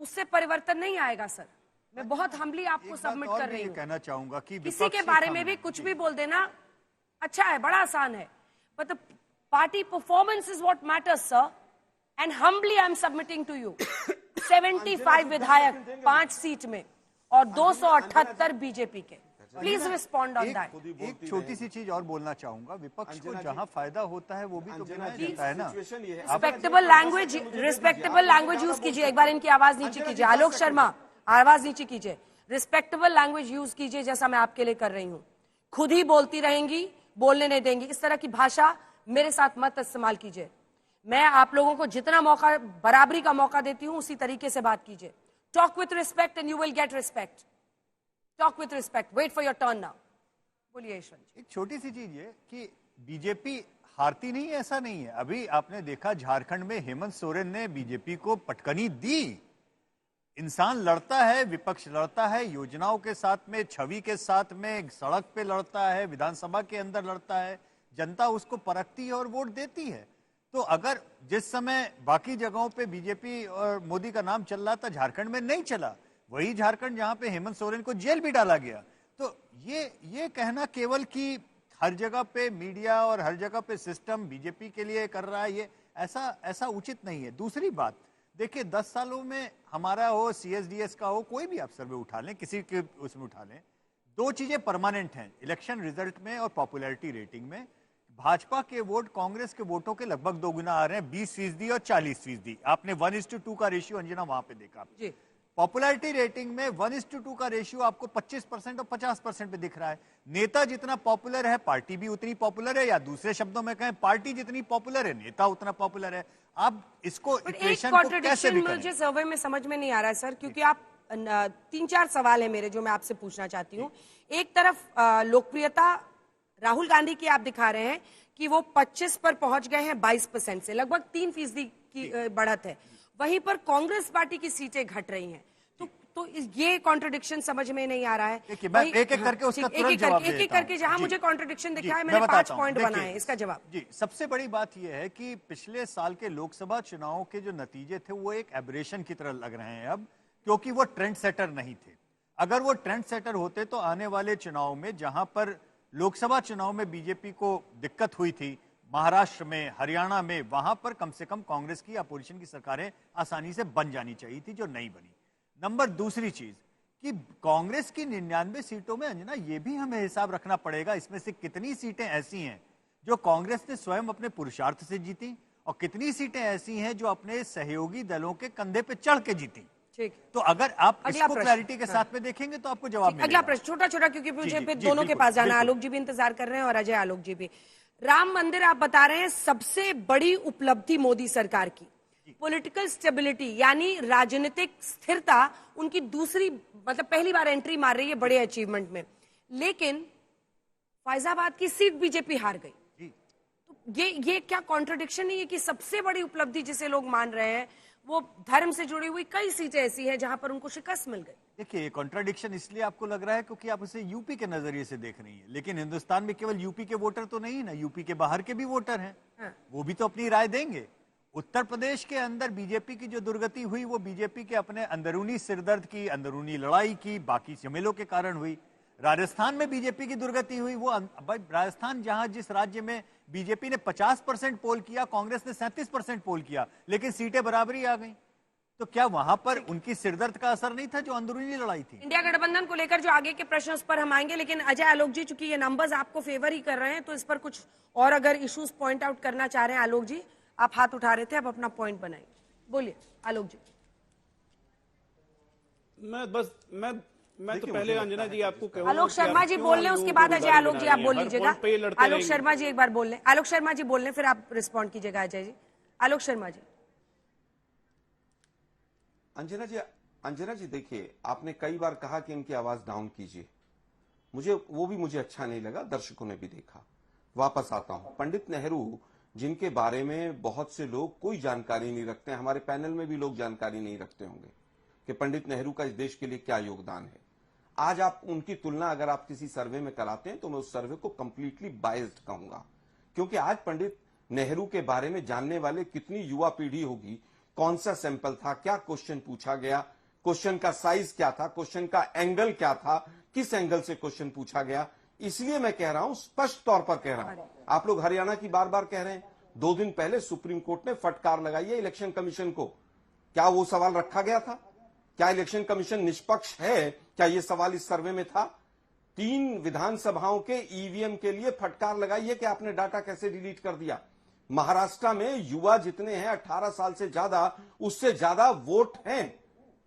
उससे परिवर्तन नहीं आएगा सर। मैं बहुत हम्बली आपको सबमिट कर रही हूँ। कहना चाहूंगा कि किसी के बारे में भी कुछ भी बोल देना अच्छा है, बड़ा आसान है, but the party performance is what matters sir. And humbly I am submitting to you 75 विधायक 5 सीट में और 278 बीजेपी के। Please respond on that. एक छोटी सी चीज और बोलना चाहूंगा, विपक्ष को जहां फायदा होता है वो भी तो गिनाया जाता है ना। रिस्पेक्टेबल लैंग्वेज यूज कीजिए। एक बार इनकी आवाज नीचे कीजिए, आलोक शर्मा आवाज नीचे कीजिए। रिस्पेक्टेबल लैंग्वेज यूज कीजिए, जैसा मैं आपके लिए कर रही हूँ। खुद ही बोलती रहेंगी, बोलने नहीं देंगी, इस तरह की भाषा मेरे साथ मत इस्तेमाल कीजिए। मैं आप लोगों को जितना मौका, बराबरी का मौका देती हूं, उसी तरीके से बात कीजिए। Talk with respect and you will get respect. Talk with respect, wait for your turn now. बोलिए यशवंत। एक छोटी सी चीज है कि बीजेपी हारती नहीं है, ऐसा नहीं है। अभी आपने देखा झारखंड में हेमंत सोरेन ने बीजेपी को पटकनी दी। इंसान लड़ता है, विपक्ष लड़ता है, योजनाओं के साथ में, छवि के साथ में, सड़क पे लड़ता है, विधानसभा के अंदर लड़ता है, जनता उसको परखती है और वोट देती है। तो अगर जिस समय बाकी जगहों पे बीजेपी और मोदी का नाम चल रहा था, झारखंड में नहीं चला, वही झारखंड जहां पे हेमंत सोरेन को जेल भी डाला गया। तो ये कहना केवल कि हर जगह पे मीडिया और हर जगह पे सिस्टम बीजेपी के लिए कर रहा है, ये ऐसा उचित नहीं है। दूसरी बात देखिए, 10 सालों में हमारा हो, सीएसडीएस का हो, कोई भी आप सर्वे उठा लें, किसी के उसमें उठा लें, दो चीजें परमानेंट हैं इलेक्शन रिजल्ट में और पॉपुलैरिटी रेटिंग में। भाजपा के वोट कांग्रेस के वोटों के लगभग दोगुना आ रहे हैं, 20% और 40%। आपने 1:2 का रेशियो अंजना वहां पे देखा। पॉपुलैरिटी रेटिंग में 1:2 का रेशियो आपको 25% और 50% पे दिख रहा है। नेता जितना पॉपुलर है पार्टी भी उतनी पॉपुलर है, या दूसरे शब्दों में कहें पार्टी जितनी पॉपुलर है नेता उतना पॉपुलर है। आप इसको इक्वेशन को कैसे भी करें? मुझे सर्वे में समझ में नहीं आ रहा है सर, क्योंकि आप 3-4 सवाल है मेरे जो मैं आपसे पूछना चाहती हूँ। एक तरफ लोकप्रियता राहुल गांधी की आप दिखा रहे हैं कि वो 25 पर पहुंच गए हैं 22% से, लगभग 3% की बढ़त है। वहीं पर कांग्रेस पार्टी की सीटें घट रही हैं। तो ये कॉन्ट्रडिक्शन समझ में नहीं आ रहा है। देखिए, मैं एक एक करके उसका तुरंत जवाब देता हूं। एक करके जहां मुझे कॉन्ट्रडिक्शन दिखा है, मैंने 5 पॉइंट बनाए, इसका जवाब। जी, सबसे बड़ी बात यह है कि पिछले साल के लोकसभा चुनावों के जो नतीजे थे वो एक एबरेशन की तरह लग रहे हैं अब, क्योंकि वो ट्रेंड सेटर नहीं थे। अगर वो ट्रेंड सेटर होते तो आने वाले चुनाव में, जहां पर लोकसभा चुनाव में बीजेपी को दिक्कत हुई थी, महाराष्ट्र में, हरियाणा में, वहां पर कम से कम कांग्रेस की अपोजिशन की सरकारें आसानी से बन जानी चाहिए थी, जो नहीं बनी। नंबर दूसरी चीज कि कांग्रेस की 99 सीटों में अंजना, ये भी हमें हिसाब रखना पड़ेगा, इसमें से कितनी सीटें ऐसी हैं जो कांग्रेस ने स्वयं अपने पुरुषार्थ से जीती और कितनी सीटें ऐसी हैं जो अपने सहयोगी दलों के कंधे पे चढ़ के जीती। ठीक। तो अगर आप इसको क्लैरिटी के साथ में देखेंगे तो आपको जवाब मिलेगा। अगला प्रश्न छोटा छोटा, क्योंकि मुझे फिर दोनों के पास जाना। आलोक जी भी इंतजार कर रहे हैं और अजय आलोक जी भी। राम मंदिर आप बता रहे हैं सबसे बड़ी उपलब्धि मोदी सरकार की, पॉलिटिकल स्टेबिलिटी यानी राजनीतिक स्थिरता उनकी दूसरी, मतलब पहली बार एंट्री मार रही है बड़े अचीवमेंट में। लेकिन फैजाबाद की सीट बीजेपी हार गई। तो ये क्या कॉन्ट्रडिक्शन नहीं है कि सबसे बड़ी उपलब्धि जिसे लोग मान रहे हैं वो धर्म से जुड़ी हुई कई सीटें ऐसी हैं जहां पर उनको शिकस्त मिल गई? देखिए, ये कॉन्ट्रडिक्शन इसलिए आपको लग रहा है क्योंकि आप उसे यूपी के नजरिए से देख रही हैं, लेकिन हिंदुस्तान में केवल यूपी के वोटर तो नहीं ना, यूपी के बाहर के भी वोटर हैं। हाँ। वो भी तो अपनी राय देंगे। उत्तर प्रदेश के अंदर बीजेपी की जो दुर्गति हुई वो बीजेपी के अपने अंदरूनी सिरदर्द की, अंदरूनी लड़ाई की, बाकी झमेलों के कारण हुई। राजस्थान में बीजेपी की दुर्गति हुई, वो राजस्थान जहां जिस राज्य में बीजेपी ने 50% पोल किया, कांग्रेस ने 37% पोल किया, लेकिन सीटें बराबरी आ गई। तो क्या वहां पर उनकी सिरदर्द का असर नहीं था जो अंदरूनी लड़ाई थी? इंडिया गठबंधन को लेकर जो आगे के प्रश्न उस पर हम आएंगे, लेकिन अजय आलोक जी, चूंकि ये नंबर्स आपको फेवर ही कर रहे हैं, तो इस पर कुछ और अगर इश्यूज पॉइंट आउट करना चाह रहे हैं आलोक जी, आप हाथ उठा रहे थे, आप अपना पॉइंट बनाइए, बोलिए आलोक जी। मैं तो पहले अंजना जी आपको कहूंगा। आलोक शर्मा जी बोल लें, उसके बाद अजय आलोक जी आप बोल लीजिएगा। आलोक शर्मा जी एक बार बोल लें, आलोक शर्मा जी बोल लें, फिर आप रिस्पॉन्ड कीजिएगा अजय जी। आलोक शर्मा जी। अंजना जी देखिए, आपने कई बार कहा कि इनकी आवाज डाउन कीजिए, मुझे अच्छा नहीं लगा, दर्शकों ने भी देखा। वापस आता हूं, पंडित नेहरू जिनके बारे में बहुत से लोग कोई जानकारी नहीं रखते, हमारे पैनल में भी लोग जानकारी नहीं रखते होंगे कि पंडित नेहरू का इस देश के लिए क्या योगदान है। आज आप उनकी तुलना अगर आप किसी सर्वे में कराते हैं तो मैं उस सर्वे को कंप्लीटली बायस्ड कहूंगा, क्योंकि आज पंडित नेहरू के बारे में जानने वाले कितनी युवा पीढ़ी होगी, कौन सा सैंपल था, क्या क्वेश्चन पूछा गया, क्वेश्चन का साइज क्या था, क्वेश्चन का एंगल क्या था, किस एंगल से क्वेश्चन पूछा गया। इसलिए मैं कह रहा हूं, स्पष्ट तौर पर कह रहा हूं, आप लोग हरियाणा की बार बार कह रहे हैं, 2 दिन पहले सुप्रीम कोर्ट ने फटकार लगाई है इलेक्शन कमीशन को। क्या वो सवाल रखा गया था? क्या इलेक्शन कमीशन निष्पक्ष है? क्या ये सवाल इस सर्वे में था? 3 विधानसभाओं के ईवीएम के लिए फटकार लगाई है कि आपने डाटा कैसे डिलीट कर दिया। महाराष्ट्र में युवा जितने हैं 18 साल से ज्यादा, उससे ज्यादा वोट हैं।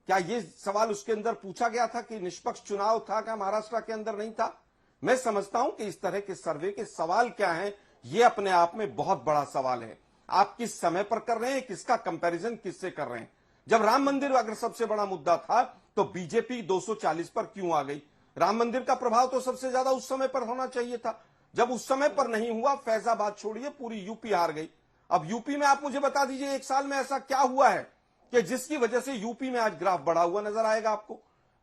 क्या ये सवाल उसके अंदर पूछा गया था कि निष्पक्ष चुनाव था? क्या महाराष्ट्र के अंदर नहीं था? मैं समझता हूं कि इस तरह के सर्वे के सवाल क्या हैं, ये अपने आप में बहुत बड़ा सवाल है। आप किस समय पर कर रहे हैं, किसका कंपैरिजन किससे कर रहे हैं। जब राम मंदिर अगर सबसे बड़ा मुद्दा था तो बीजेपी 240 पर क्यों आ गई? राम मंदिर का प्रभाव तो सबसे ज्यादा उस समय पर होना चाहिए था। जब उस समय पर नहीं हुआ, फैजाबाद छोड़िए पूरी यूपी हार गई। अब यूपी में आप मुझे बता दीजिए 1 साल में ऐसा क्या हुआ है कि जिसकी वजह से यूपी में आज ग्राफ बढ़ा हुआ नजर आएगा आपको।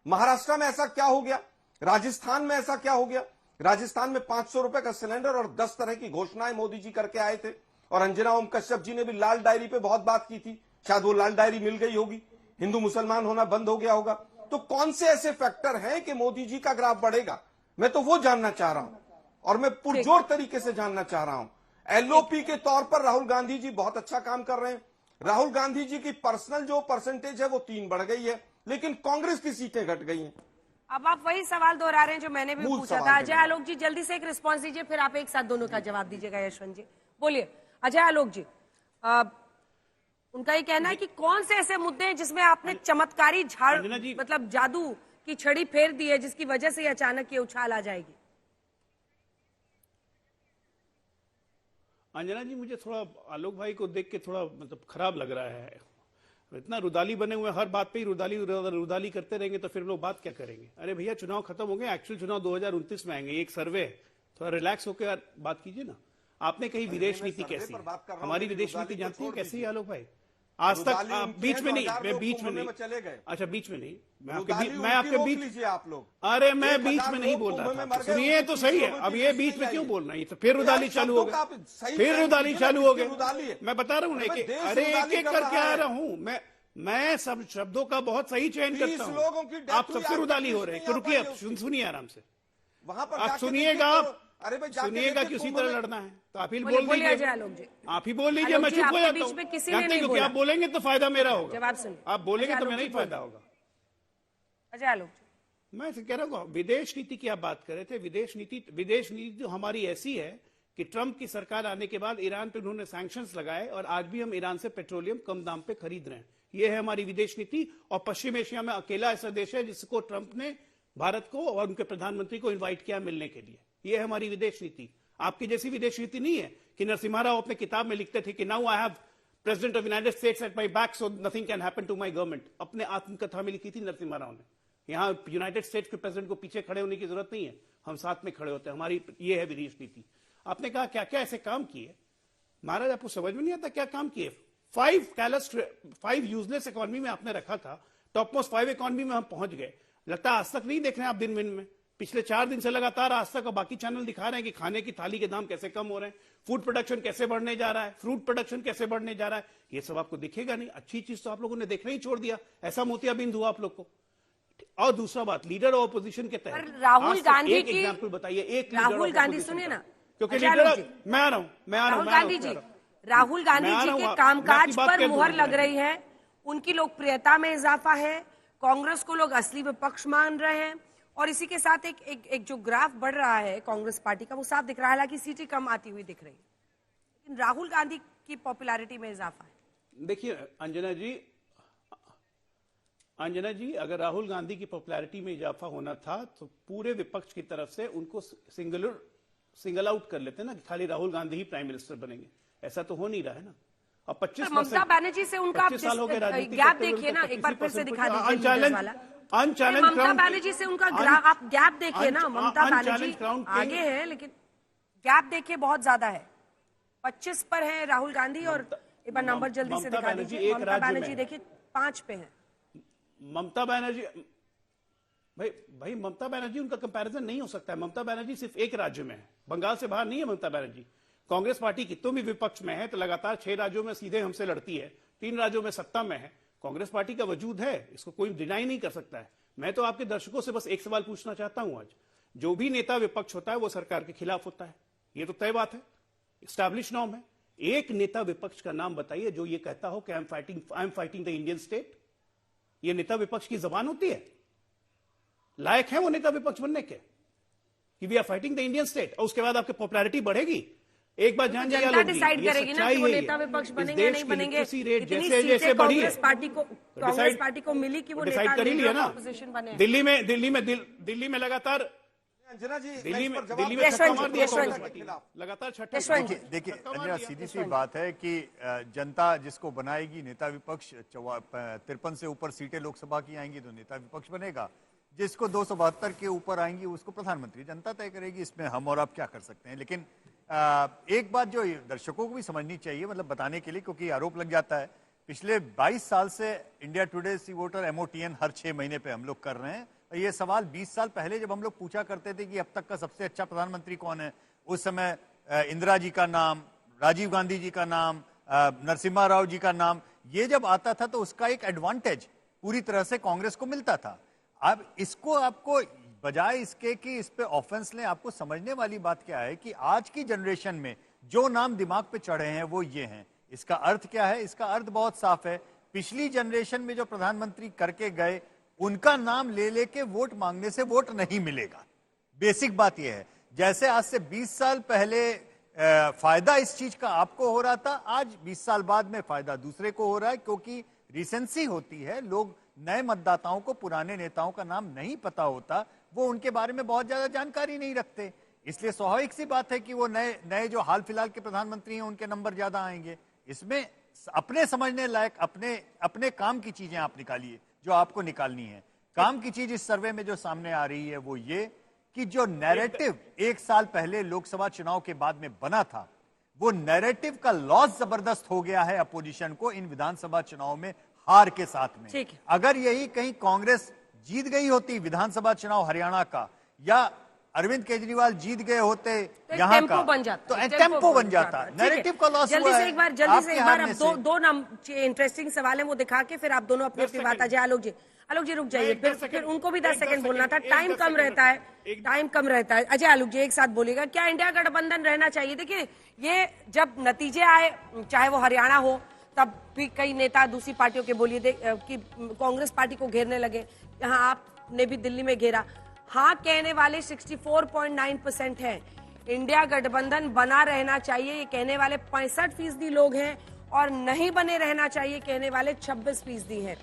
महाराष्ट्र में ऐसा क्या हो गया, राजस्थान में ऐसा क्या हो गया। राजस्थान में 500 रुपए का सिलेंडर और 10 तरह की घोषणाएं मोदी जी करके आए थे, और अंजना ओम कश्यप जी ने भी लाल डायरी पे बहुत बात की थी। शायद वो लाल डायरी मिल गई होगी, हिंदू मुसलमान होना बंद हो गया होगा। तो कौन से ऐसे फैक्टर हैं कि मोदी जी का ग्राफ बढ़ेगा? मैं तो वो जानना चाह रहा हूं, और मैं पुरजोर तरीके से जानना चाह रहा हूं। एलओपी के तौर पर राहुल गांधी जी बहुत अच्छा काम कर रहे हैं। राहुल गांधी जी की पर्सनल जो परसेंटेज है वो 3 बढ़ गई है, लेकिन कांग्रेस की सीटें घट गई हैं। अब आप वही सवाल दोहरा रहे हैं जो मैंने भी पूछा था। अजय आलोक जी जल्दी से एक रिस्पॉन्स दीजिए, फिर आप एक साथ दोनों का जवाब दीजिएगा। यशवंत जी बोलिए। अजय आलोक जी, उनका ये कहना है कि कौन से ऐसे मुद्दे हैं जिसमें आपने चमत्कारी झाड़ मतलब जादू की छड़ी फेर दी है जिसकी वजह से अचानक ये उछाल आ जाएगी? अंजना जी, मुझे थोड़ा आलोक भाई को देख के थोड़ा मतलब खराब लग रहा है। इतना रुदाली बने हुए, हर बात पे ही रुदाली करते रहेंगे तो फिर लोग बात क्या करेंगे? अरे भैया, चुनाव खत्म हो गए, एक्चुअल चुनाव 2029 में आएंगे। एक सर्वे है, थोड़ा रिलैक्स होकर बात कीजिए ना। आपने कही विदेश नीति कैसी है? हमारी विदेश नीति जानती है कैसी है आलोक भाई? आज तक बीच में नहीं, मैं बीच में नहीं, अच्छा बीच में नहीं, मैं आपके बीच, आप लोग, अरे मैं बीच में नहीं बोल रहा था। सुनिए तो सही है, अब ये बीच में क्यों बोल रही है? तो फिर रुदाली चालू हो गई, फिर रुदाली चालू हो गई। मैं बता रहा हूँ अरे एक एक करके आ रहा हूँ मैं सब शब्दों का बहुत सही चयन करता हूँ। आप सबसे रुदाली हो रहे हैं। रुकिए, सुनिए आराम से, वहां पर आप सुनिएगा, अरे भाई सुनिएगा कि उसी तरह लड़ना है तो आप ही बोल दीजिए, आप ही बोल लीजिए, मैं चुप हो जाता हूँ। क्योंकि आप बोलेंगे तो फायदा मेरा होगा, जवाब सुनिए। आप बोलेंगे तो मेरा ही फायदा होगा। अजय आलोक जी, मैं कह रहा हूँ विदेश नीति की आप बात कर रहे थे। विदेश नीति तो हमारी ऐसी है कि ट्रंप की सरकार आने के बाद ईरान पे उन्होंने सैंक्शंस लगाए और आज भी हम ईरान से पेट्रोलियम कम दाम पे खरीद रहे हैं। ये है हमारी विदेश नीति। और पश्चिम एशिया में अकेला ऐसा देश है जिसको ट्रंप ने, भारत को और उनके प्रधानमंत्री को इन्वाइट किया मिलने के लिए। ये है हमारी विदेश नीति। आपकी जैसी विदेश नीति नहीं है कि नरसिम्हा राव अपने किताब में लिखते थे कि now I have president of United States at my back so nothing can happen to my government. अपने आत्मकथा में लिखी थी नरसिम्हा राव ने। यहाँ यूनाइटेड स्टेट्स के प्रेसिडेंट को पीछे खड़े होने की जरूरत नहीं है, हम साथ में खड़े होते हैं। हमारी ये है विदेश नीति। आपने कहा क्या क्या ऐसे काम किए महाराज, आपको समझ में नहीं आता क्या काम किए? 5 यूजलेस इकोनॉमी में आपने रखा था, टॉप मोस्ट 5 इकोनॉमी में हम पहुंच गए। लगता है आज तक नहीं देख रहे हैं आप दिन में पिछले 4 दिन से लगातार आज तक और बाकी चैनल दिखा रहे हैं कि खाने की थाली के दाम कैसे कम हो रहे हैं, फूड प्रोडक्शन कैसे बढ़ने जा रहा है, फ्रूट प्रोडक्शन कैसे बढ़ने जा रहा है। ये सब आपको दिखेगा नहीं। अच्छी चीज तो आप लोगों ने देखना ही छोड़ दिया। ऐसा मोतियाबिंद हुआ आप लोग को। और दूसरा बात, लीडर ऑफ ऑपोजिशन के तहत राहुल गांधी की एग्जाम्पल बताइए। एक राहुल गांधी, सुनिए ना, क्योंकि लीडर, मैं आ रहा हूं राहुल गांधी जी, राहुल गांधी जी के कामकाज पर मुहर लग रही है, उनकी लोकप्रियता में इजाफा है, कांग्रेस को लोग असली विपक्ष मान रहे हैं और इसी के साथ एक जो ग्राफ बढ़ रहा है कांग्रेस पार्टी का वो साफ दिख रहा है, हालांकि सीटें कम आती हुई दिख रही है, लेकिन राहुल गांधी की पॉपुलैरिटी में इजाफा है। देखिए अंजना जी, अगर राहुल गांधी की पॉपुलैरिटी में इजाफा होना था तो पूरे विपक्ष की तरफ से उनको सिंगल आउट कर लेते ना कि खाली राहुल गांधी ही प्राइम मिनिस्टर बनेंगे। ऐसा तो हो नहीं रहा है ना। अब 25 ममता बनर्जी से उनका गैप देखिए ना, एक बार फिर से दिखा दीजिए ममता बनर्जी से उनका आप गैप देखिए ना। ममता बनर्जी आगे है लेकिन गैप देखिए बहुत ज्यादा है। 25 पर है राहुल गांधी और एक बार नंबर जल्दी से दिखा दीजिए। ममता बनर्जी देखिए 5 पे है। ममता बनर्जी भाई ममता बनर्जी उनका कंपैरिजन नहीं हो सकता है। ममता बनर्जी सिर्फ एक राज्य में है, बंगाल से बाहर नहीं है ममता बनर्जी। कांग्रेस पार्टी कितों भी विपक्ष में है तो लगातार 6 राज्यों में सीधे हमसे लड़ती है, 3 राज्यों में सत्ता में है। कांग्रेस पार्टी का वजूद है, इसको कोई डिनाई नहीं कर सकता है। मैं तो आपके दर्शकों से बस एक सवाल पूछना चाहता हूं, आज जो भी नेता विपक्ष होता है वो सरकार के खिलाफ होता है, ये तो तय बात है, स्टैब्लिश नॉर्म है। एक नेता विपक्ष का नाम बताइए जो ये कहता हो कि I am fighting the Indian state. ये नेता विपक्ष की जबान होती है? लायक है वो नेता विपक्ष बनने के कि we are fighting the Indian state? और उसके बाद आपकी पॉपुलैरिटी बढ़ेगी। एक बात जान जाइए, डिसाइड करेगी ना कि वो नेता विपक्ष बनेंगे नहीं बनेंगे। जैसे जैसे बढ़ी है कांग्रेस पार्टी को मिली कि वो डिसाइड कर ही लिया ना। दिल्ली में लगातार अंजना जी, दिल्ली में लगातार छठा। देखिए अंजना, सीधी सी बात है कि जनता जिसको बनाएगी नेता विपक्ष, 53 से ऊपर सीटें लोकसभा की आएंगी तो नेता विपक्ष बनेगा, जिसको 272 के ऊपर आएंगी उसको प्रधानमंत्री जनता तय करेगी। इसमें हम और आप क्या कर सकते हैं। लेकिन एक बात जो दर्शकों को भी समझनी चाहिए, मतलब बताने के लिए, क्योंकि आरोप लग जाता है पिछले 22 साल से इंडिया टुडे, सी वोटर, MOTN हर 6 महीने पे हम लोग कर रहे हैं। ये सवाल 20 साल पहले जब हम लोग पूछा करते थे कि अब तक का सबसे अच्छा प्रधानमंत्री कौन है, उस समय इंदिरा जी का नाम, राजीव गांधी जी का नाम, नरसिम्हा राव जी का नाम, ये जब आता था तो उसका एक एडवांटेज पूरी तरह से कांग्रेस को मिलता था। अब इसको आपको बजाय इसके कि इस पे ऑफेंस लें, आपको समझने वाली बात क्या है कि आज की जनरेशन में जो नाम दिमाग पे चढ़े हैं वो ये हैं। इसका अर्थ क्या है? इसका अर्थ बहुत साफ है। पिछली जनरेशन में जो प्रधानमंत्री करके गए उनका नाम ले लेके वोट मांगने से वोट नहीं मिलेगा। बेसिक बात यह है। जैसे आज से 20 साल पहले फायदा इस चीज का आपको हो रहा था, आज 20 साल बाद में फायदा दूसरे को हो रहा है, क्योंकि रिसेंसी होती है। लोग नए मतदाताओं को पुराने नेताओं का नाम नहीं पता होता, वो उनके बारे में बहुत ज्यादा जानकारी नहीं रखते, इसलिए स्वाभाविक सी बात है कि वो नए जो हाल फिलहाल के प्रधानमंत्री हैं उनके नंबर ज्यादा आएंगे। इसमें अपने समझने लायक अपने काम की चीजें आप निकालिए जो आपको निकालनी है। काम की चीज इस सर्वे में जो सामने आ रही है वो ये कि जो नैरेटिव 1 साल पहले लोकसभा चुनाव के बाद में बना था, वो नैरेटिव का लॉस जबरदस्त हो गया है अपोजिशन को इन विधानसभा चुनाव में हार के साथ में। अगर यही कहीं कांग्रेस जीत गई होती विधानसभा चुनाव हरियाणा का, या अरविंद केजरीवाल जीत गए होते यहाँ का, तो टेम्पो बन जाता। नैरेटिव का लॉस जल्दी से एक बार अब दो नाम इंटरेस्टिंग सवाल है वो दिखा के फिर आप दोनों अपनी अपनी बात। अजय आलोक जी रुक जाइए, फिर उनको भी 10 सेकंड बोलना था, टाइम कम रहता है। अजय आलोक जी एक साथ बोलिएगा, क्या इंडिया गठबंधन रहना चाहिए? देखिए ये जब नतीजे आए, चाहे वो हरियाणा हो, तब भी कई नेता दूसरी पार्टियों के बोलिए कि कांग्रेस पार्टी को घेरने लगे। यहाँ आपने भी दिल्ली में घेरा। हाँ कहने वाले 64.9% हैं। इंडिया गठबंधन बना रहना चाहिए ये कहने वाले 65% लोग हैं, और नहीं बने रहना चाहिए कहने वाले 26% हैं।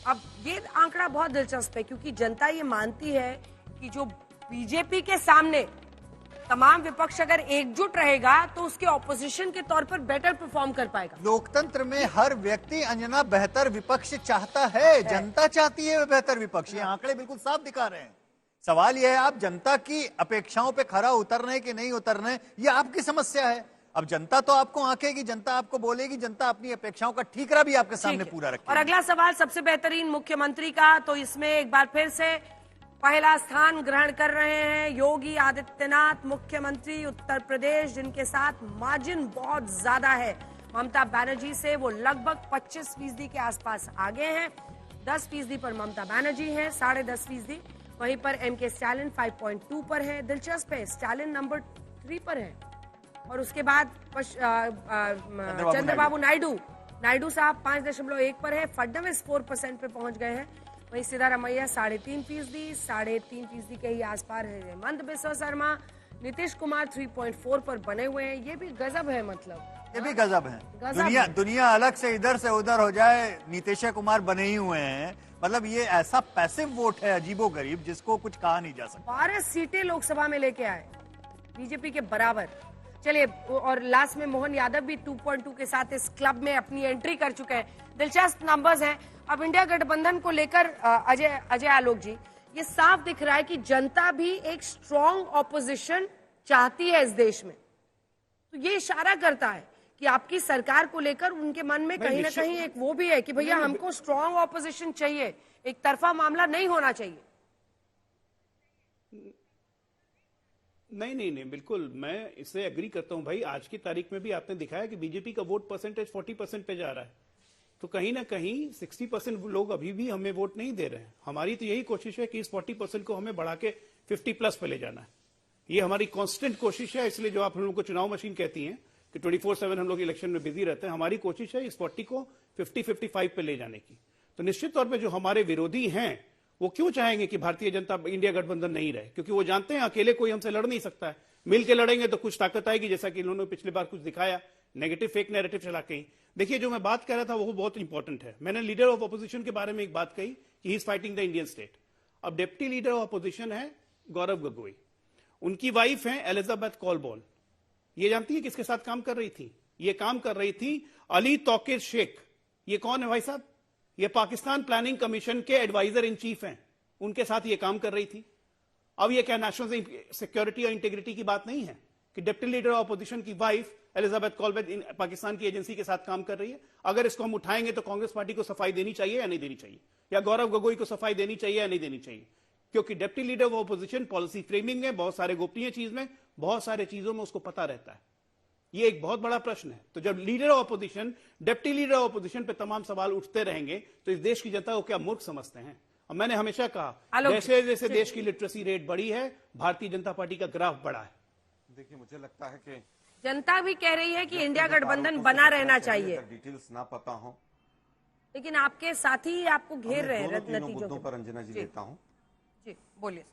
अब ये आंकड़ा बहुत दिलचस्प है, क्योंकि जनता ये मानती है कि जो बीजेपी के सामने तमाम विपक्ष अगर एकजुट रहेगा तो उसके ऑपोजिशन के तौर पर बेटर परफॉर्म कर पाएगा। लोकतंत्र में हर व्यक्ति अंजना बेहतर विपक्ष चाहता है, जनता चाहती है बेहतर विपक्ष। ये आंकड़े बिल्कुल साफ दिखा रहे हैं। सवाल यह है आप जनता की अपेक्षाओं पे खरा उतरने कि नहीं उतरने, ये आपकी समस्या है। अब जनता तो आपको आंकेगी, जनता आपको बोलेगी, जनता अपनी अपेक्षाओं का ठीकरा भी आपके सामने पूरा रखेगी। और अगला सवाल सबसे बेहतरीन मुख्यमंत्री का, तो इसमें एक बार फिर से पहला स्थान ग्रहण कर रहे हैं योगी आदित्यनाथ, मुख्यमंत्री उत्तर प्रदेश, जिनके साथ मार्जिन बहुत ज्यादा है ममता बनर्जी से। वो लगभग 25% के आसपास आगे हैं। 10% पर ममता बनर्जी है, 10.5%। वहीं पर एमके स्टालिन 5.2 पर है। दिलचस्प है, स्टालिन नंबर 3 पर है, और उसके बाद चंद्रबाबू नायडू साहब 5.1 पर है। फडणवीस 4% पे पहुंच गए हैं। वहीं सिद्धारमैया 3.5%, 3.5% के ही आसपास है। हेमंत बिस्वा शर्मा, नीतीश कुमार 3.4 पर बने हुए हैं। ये भी गजब है, मतलब ये भी गजब है। दुनिया अलग से इधर से उधर हो जाए, नीतीश कुमार बने ही हुए हैं। मतलब ये ऐसा पैसिव वोट है अजीबोगरीब, जिसको कुछ कहा नहीं जा सकता। 12 सीटें लोकसभा में लेके आए बीजेपी के बराबर। चलिए, और लास्ट में मोहन यादव भी 2.2 के साथ इस क्लब में अपनी एंट्री कर चुके हैं। दिलचस्प नंबर्स हैं। अब इंडिया गठबंधन को लेकर अजय आलोक जी, ये साफ दिख रहा है कि जनता भी एक स्ट्रॉन्ग ऑपोजिशन चाहती है इस देश में। तो ये इशारा करता है कि आपकी सरकार को लेकर उनके मन में कहीं ना कहीं एक वो भी है कि भैया हमको स्ट्रॉन्ग ऑपोजिशन चाहिए, एक तरफा मामला नहीं होना चाहिए। नहीं, बिल्कुल मैं इससे एग्री करता हूं भाई। आज की तारीख में भी आपने दिखाया कि बीजेपी का वोट परसेंटेज 40% पे जा रहा है, तो कहीं ना कहीं 60% लोग अभी भी हमें वोट नहीं दे रहे हैं। हमारी तो यही कोशिश है कि इस 40% को हमें बढ़ा के 50+ पे ले जाना है। ये हमारी कांस्टेंट कोशिश है। इसलिए जो आप हम लोग को चुनाव मशीन कहती हैं कि 24/7 हम लोग इलेक्शन में बिजी रहते हैं, हमारी कोशिश है इस 40 को 50-55 पे ले जाने की। तो निश्चित तौर पे जो हमारे विरोधी हैं वो क्यों चाहेंगे कि भारतीय जनता इंडिया गठबंधन नहीं रहे, क्योंकि वो जानते हैं अकेले कोई हमसे लड़ नहीं सकता है। मिल के लड़ेंगे तो कुछ ताकत आएगी, जैसा कि इन्होंने पिछली बार कुछ दिखाया, नेगेटिव फेक नैरेटिव चला के। देखिए, जो मैं बात कर रहा था वो बहुत इंपॉर्टेंट है। मैंने लीडर ऑफ अपोजिशन के बारे में एक बात कही कि he is fighting the Indian state. अब डिप्टी लीडर ऑफ अपोजिशन है गौरव गोगोई, उनकी वाइफ है एलिजाबेथ कॉलबॉल। ये जानती है किसके साथ काम कर रही थी? ये काम कर रही थी अली तौकीर शेख। ये कौन है भाई साहब? ये पाकिस्तान प्लानिंग कमीशन के एडवाइजर इन चीफ हैं, उनके साथ ये काम कर रही थी। अब ये क्या नेशनल सिक्योरिटी और इंटीग्रिटी की बात नहीं है कि डिप्टी लीडर ऑफ अपोजिशन की वाइफ एलिजाबेथ कॉलबॉल पाकिस्तान की एजेंसी के साथ काम कर रही है? अगर इसको हम उठाएंगे तो कांग्रेस पार्टी को सफाई देनी चाहिए या नहीं देनी चाहिए, या गौरव गोगोई को सफाई देनी चाहिए या नहीं देनी चाहिए? क्योंकि deputy leader of opposition policy framing में, बहुत सारे गोपनीय चीज में, बहुत सारे चीजों में उसको पता रहता है। ये एक बहुत बड़ा प्रश्न है। तो जब leader of opposition, deputy leader of opposition पे तमाम सवाल उठते रहेंगे तो इस देश की जनता को क्या मूर्ख समझते हैं? और मैंने हमेशा कहा आलोक जी। जैसे जैसे देश की लिटरेसी रेट बढ़ी है, भारतीय जनता पार्टी का ग्राफ बढ़ा है। देखिए, मुझे लगता है कि जनता भी कह रही है कि इंडिया गठबंधन बना रहना चाहिए, डिटेल्स ना पता हो, लेकिन आपके साथी आपको घेर रहे हैं तीनों नतीजों मुद्दों के। पर अंजना जी लेता हूं। जी बोलिए।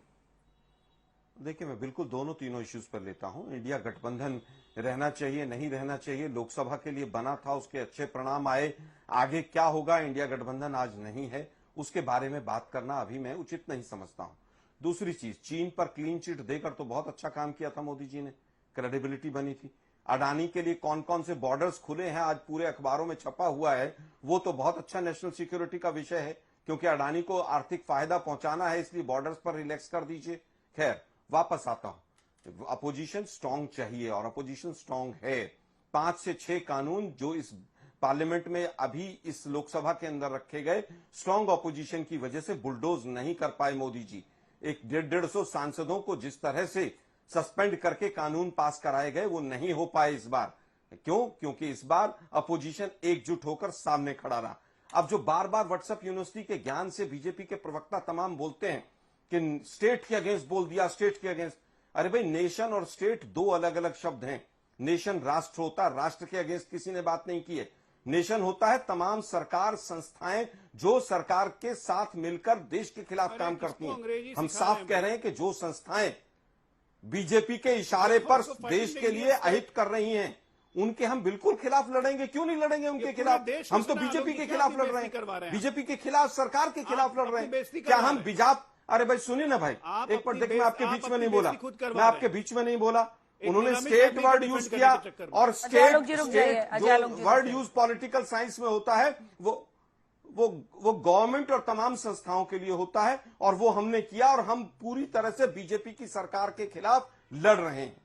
देखिए, मैं बिल्कुल तीनों इश्यूज पर लेता हूं। इंडिया गठबंधन रहना चाहिए, नहीं रहना चाहिए, लोकसभा के लिए बना था, उसके अच्छे परिणाम आए, आगे क्या होगा, इंडिया गठबंधन आज नहीं है, उसके बारे में बात करना अभी मैं उचित नहीं समझता हूं। दूसरी चीज, चीन पर क्लीन चिट देकर तो बहुत अच्छा काम किया था मोदी जी ने, क्रेडिबिलिटी बनी थी। अडानी के लिए कौन कौन से बॉर्डर्स खुले हैं आज पूरे अखबारों में छपा हुआ है, वो तो बहुत अच्छा नेशनल सिक्योरिटी का विषय है, क्योंकि अडानी को आर्थिक फायदा पहुंचाना है, इसलिए बॉर्डर्स पर रिलैक्स कर दीजिए। खैर, वापस आता हूं, अपोजिशन स्ट्रांग चाहिए और अपोजिशन स्ट्रांग है। 5 से 6 कानून जो इस पार्लियामेंट में अभी इस लोकसभा के अंदर रखे गए, स्ट्रांग अपोजिशन की वजह से बुलडोज नहीं कर पाए मोदी जी। एक 150 सांसदों को जिस तरह से सस्पेंड करके कानून पास कराए गए, वो नहीं हो पाए इस बार। क्यों? क्योंकि इस बार अपोजिशन एकजुट होकर सामने खड़ा रहा। अब जो बार बार व्हाट्सएप यूनिवर्सिटी के ज्ञान से बीजेपी के प्रवक्ता तमाम बोलते हैं कि स्टेट के अगेंस्ट बोल दिया, स्टेट के अगेंस्ट। अरे भाई, नेशन और स्टेट दो अलग अलग शब्द हैं। नेशन राष्ट्र होता, राष्ट्र के अगेंस्ट किसी ने बात नहीं की है। नेशन होता है तमाम सरकार संस्थाएं जो सरकार के साथ मिलकर देश के खिलाफ काम करती हैं। हम साफ कह रहे हैं कि जो संस्थाएं बीजेपी के इशारे पर देश के लिए अहित कर रही हैं, उनके हम बिल्कुल खिलाफ लड़ेंगे। क्यों नहीं लड़ेंगे उनके खिलाफ? हम तो बीजेपी के खिलाफ लड़ रहे हैं, बीजेपी के खिलाफ, सरकार के खिलाफ लड़ रहे हैं। क्या हम बीजाप? अरे भाई सुनिए ना भाई, एक बार देखिए, मैं आपके बीच में नहीं बोला, मैं आपके बीच में नहीं बोला। उन्होंने स्टेट वर्ड यूज किया, और स्टेट जो वर्ड यूज पॉलिटिकल साइंस में होता है वो गवर्नमेंट और तमाम संस्थाओं के लिए होता है, और वो हमने किया, और हम पूरी तरह से बीजेपी की सरकार के खिलाफ लड़ रहे हैं।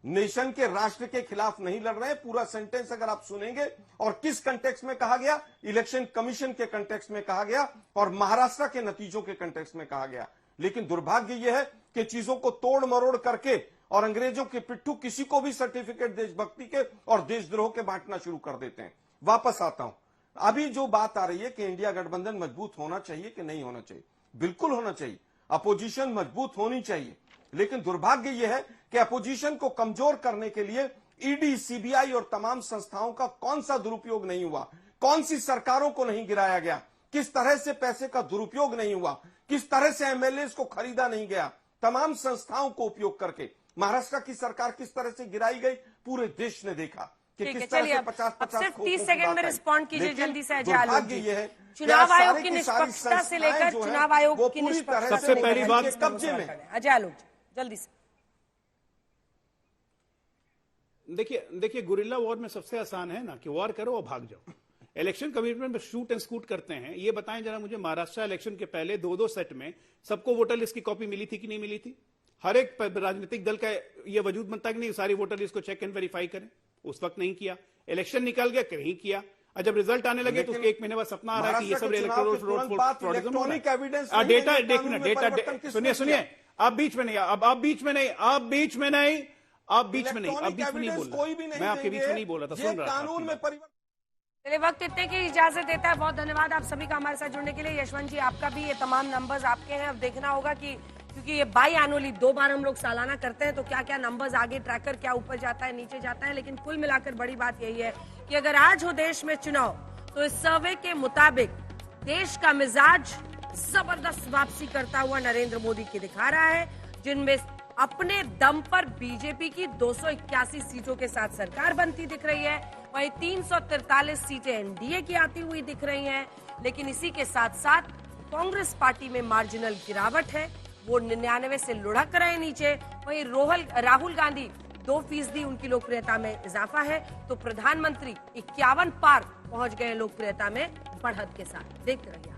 नेशन के, राष्ट्र के खिलाफ नहीं लड़ रहे हैं। पूरा सेंटेंस अगर आप सुनेंगे, और किस कंटेक्स्ट में कहा गया, इलेक्शन कमीशन के कंटेक्स्ट में कहा गया और महाराष्ट्र के नतीजों के कंटेक्स्ट में कहा गया। लेकिन दुर्भाग्य यह है कि चीजों को तोड़ मरोड़ करके और अंग्रेजों के पिट्ठू किसी को भी सर्टिफिकेट देशभक्ति के और देशद्रोह के बांटना शुरू कर देते हैं। वापस आता हूं, अभी जो बात आ रही है कि इंडिया गठबंधन मजबूत होना चाहिए कि नहीं होना चाहिए, बिल्कुल होना चाहिए। अपोजिशन मजबूत होनी चाहिए, लेकिन दुर्भाग्य यह है कि अपोजिशन को कमजोर करने के लिए ईडी, सीबीआई और तमाम संस्थाओं का कौन सा दुरुपयोग नहीं हुआ, कौन सी सरकारों को नहीं गिराया गया, किस तरह से पैसे का दुरुपयोग नहीं हुआ, किस तरह से एमएलए को खरीदा नहीं गया। तमाम संस्थाओं को उपयोग करके महाराष्ट्र की सरकार किस तरह से गिराई गई, पूरे देश ने देखा कि किस तरह से 50-50 सिर्फ 30 सेकंड में रिस्पॉन्ड कीजिए जल्दी से। अजय आलोक जी, ये है चुनाव आयोग की निष्पक्षता से लेकर चुनाव आयोग की निष्पक्षता सबसे पहली बात कब्जे में। अजय आलोक जी जल्दी से। देखिए गुरिल्ला वॉर में सबसे आसान है ना कि वॉर करो और भाग जाओ। इलेक्शन कमिश्नर में शूट एंड स्कूट करते हैं। ये बताएं जरा मुझे, महाराष्ट्र इलेक्शन के पहले 2-2 सेट में सबको वोटर लिस्ट की कॉपी मिली थी कि नहीं मिली थी? हर एक राजनीतिक दल का ये वजूद बनता कि नहीं सारी वोटर लिस्ट को चेक एंड वेरीफाई करें। उस वक्त नहीं किया। इलेक्शन निकल गया, कहीं किया। और जब रिजल्ट आने लगे तो उसके 1 महीने बाद सपना आ रहा है कि ये सब डेटा डेटा सुनिए आप बीच में नहीं, आप बीच में नहीं, आप बीच में नहीं, आप बीच में नहीं, आप बीच में नहीं बोल रहा। मैं आपके बीच में नहीं बोल रहा था, सुन रहा था। कानून में परिवर्तन। चलिए, वक्त इतने की इजाजत देता है। बहुत धन्यवाद आप सभी का हमारे साथ जुड़ने के लिए। यशवंत जी, आपका भी ये तमाम नंबर्स आपके हैं। अब देखना होगा कि क्योंकि ये बाई एनुअली 2 बार हम लोग सालाना करते हैं, तो क्या क्या नंबर्स आगे ट्रैकर क्या ऊपर जाता है, नीचे जाता है। लेकिन कुल मिलाकर बड़ी बात यही है कि अगर आज हो देश में चुनाव, तो इस सर्वे के मुताबिक देश का मिजाज जबरदस्त वापसी करता हुआ नरेंद्र मोदी की दिखा रहा है, जिनमें अपने दम पर बीजेपी की 281 सीटों के साथ सरकार बनती दिख रही है। वहीं 343 सीटें एनडीए की आती हुई दिख रही हैं। लेकिन इसी के साथ साथ कांग्रेस पार्टी में मार्जिनल गिरावट है, वो 99 से लुढ़क रहे नीचे। वहीं राहुल गांधी 2% उनकी लोकप्रियता में इजाफा है, तो प्रधानमंत्री 51 पार पहुंच गए लोकप्रियता में बढ़त के साथ। देखते रहिए।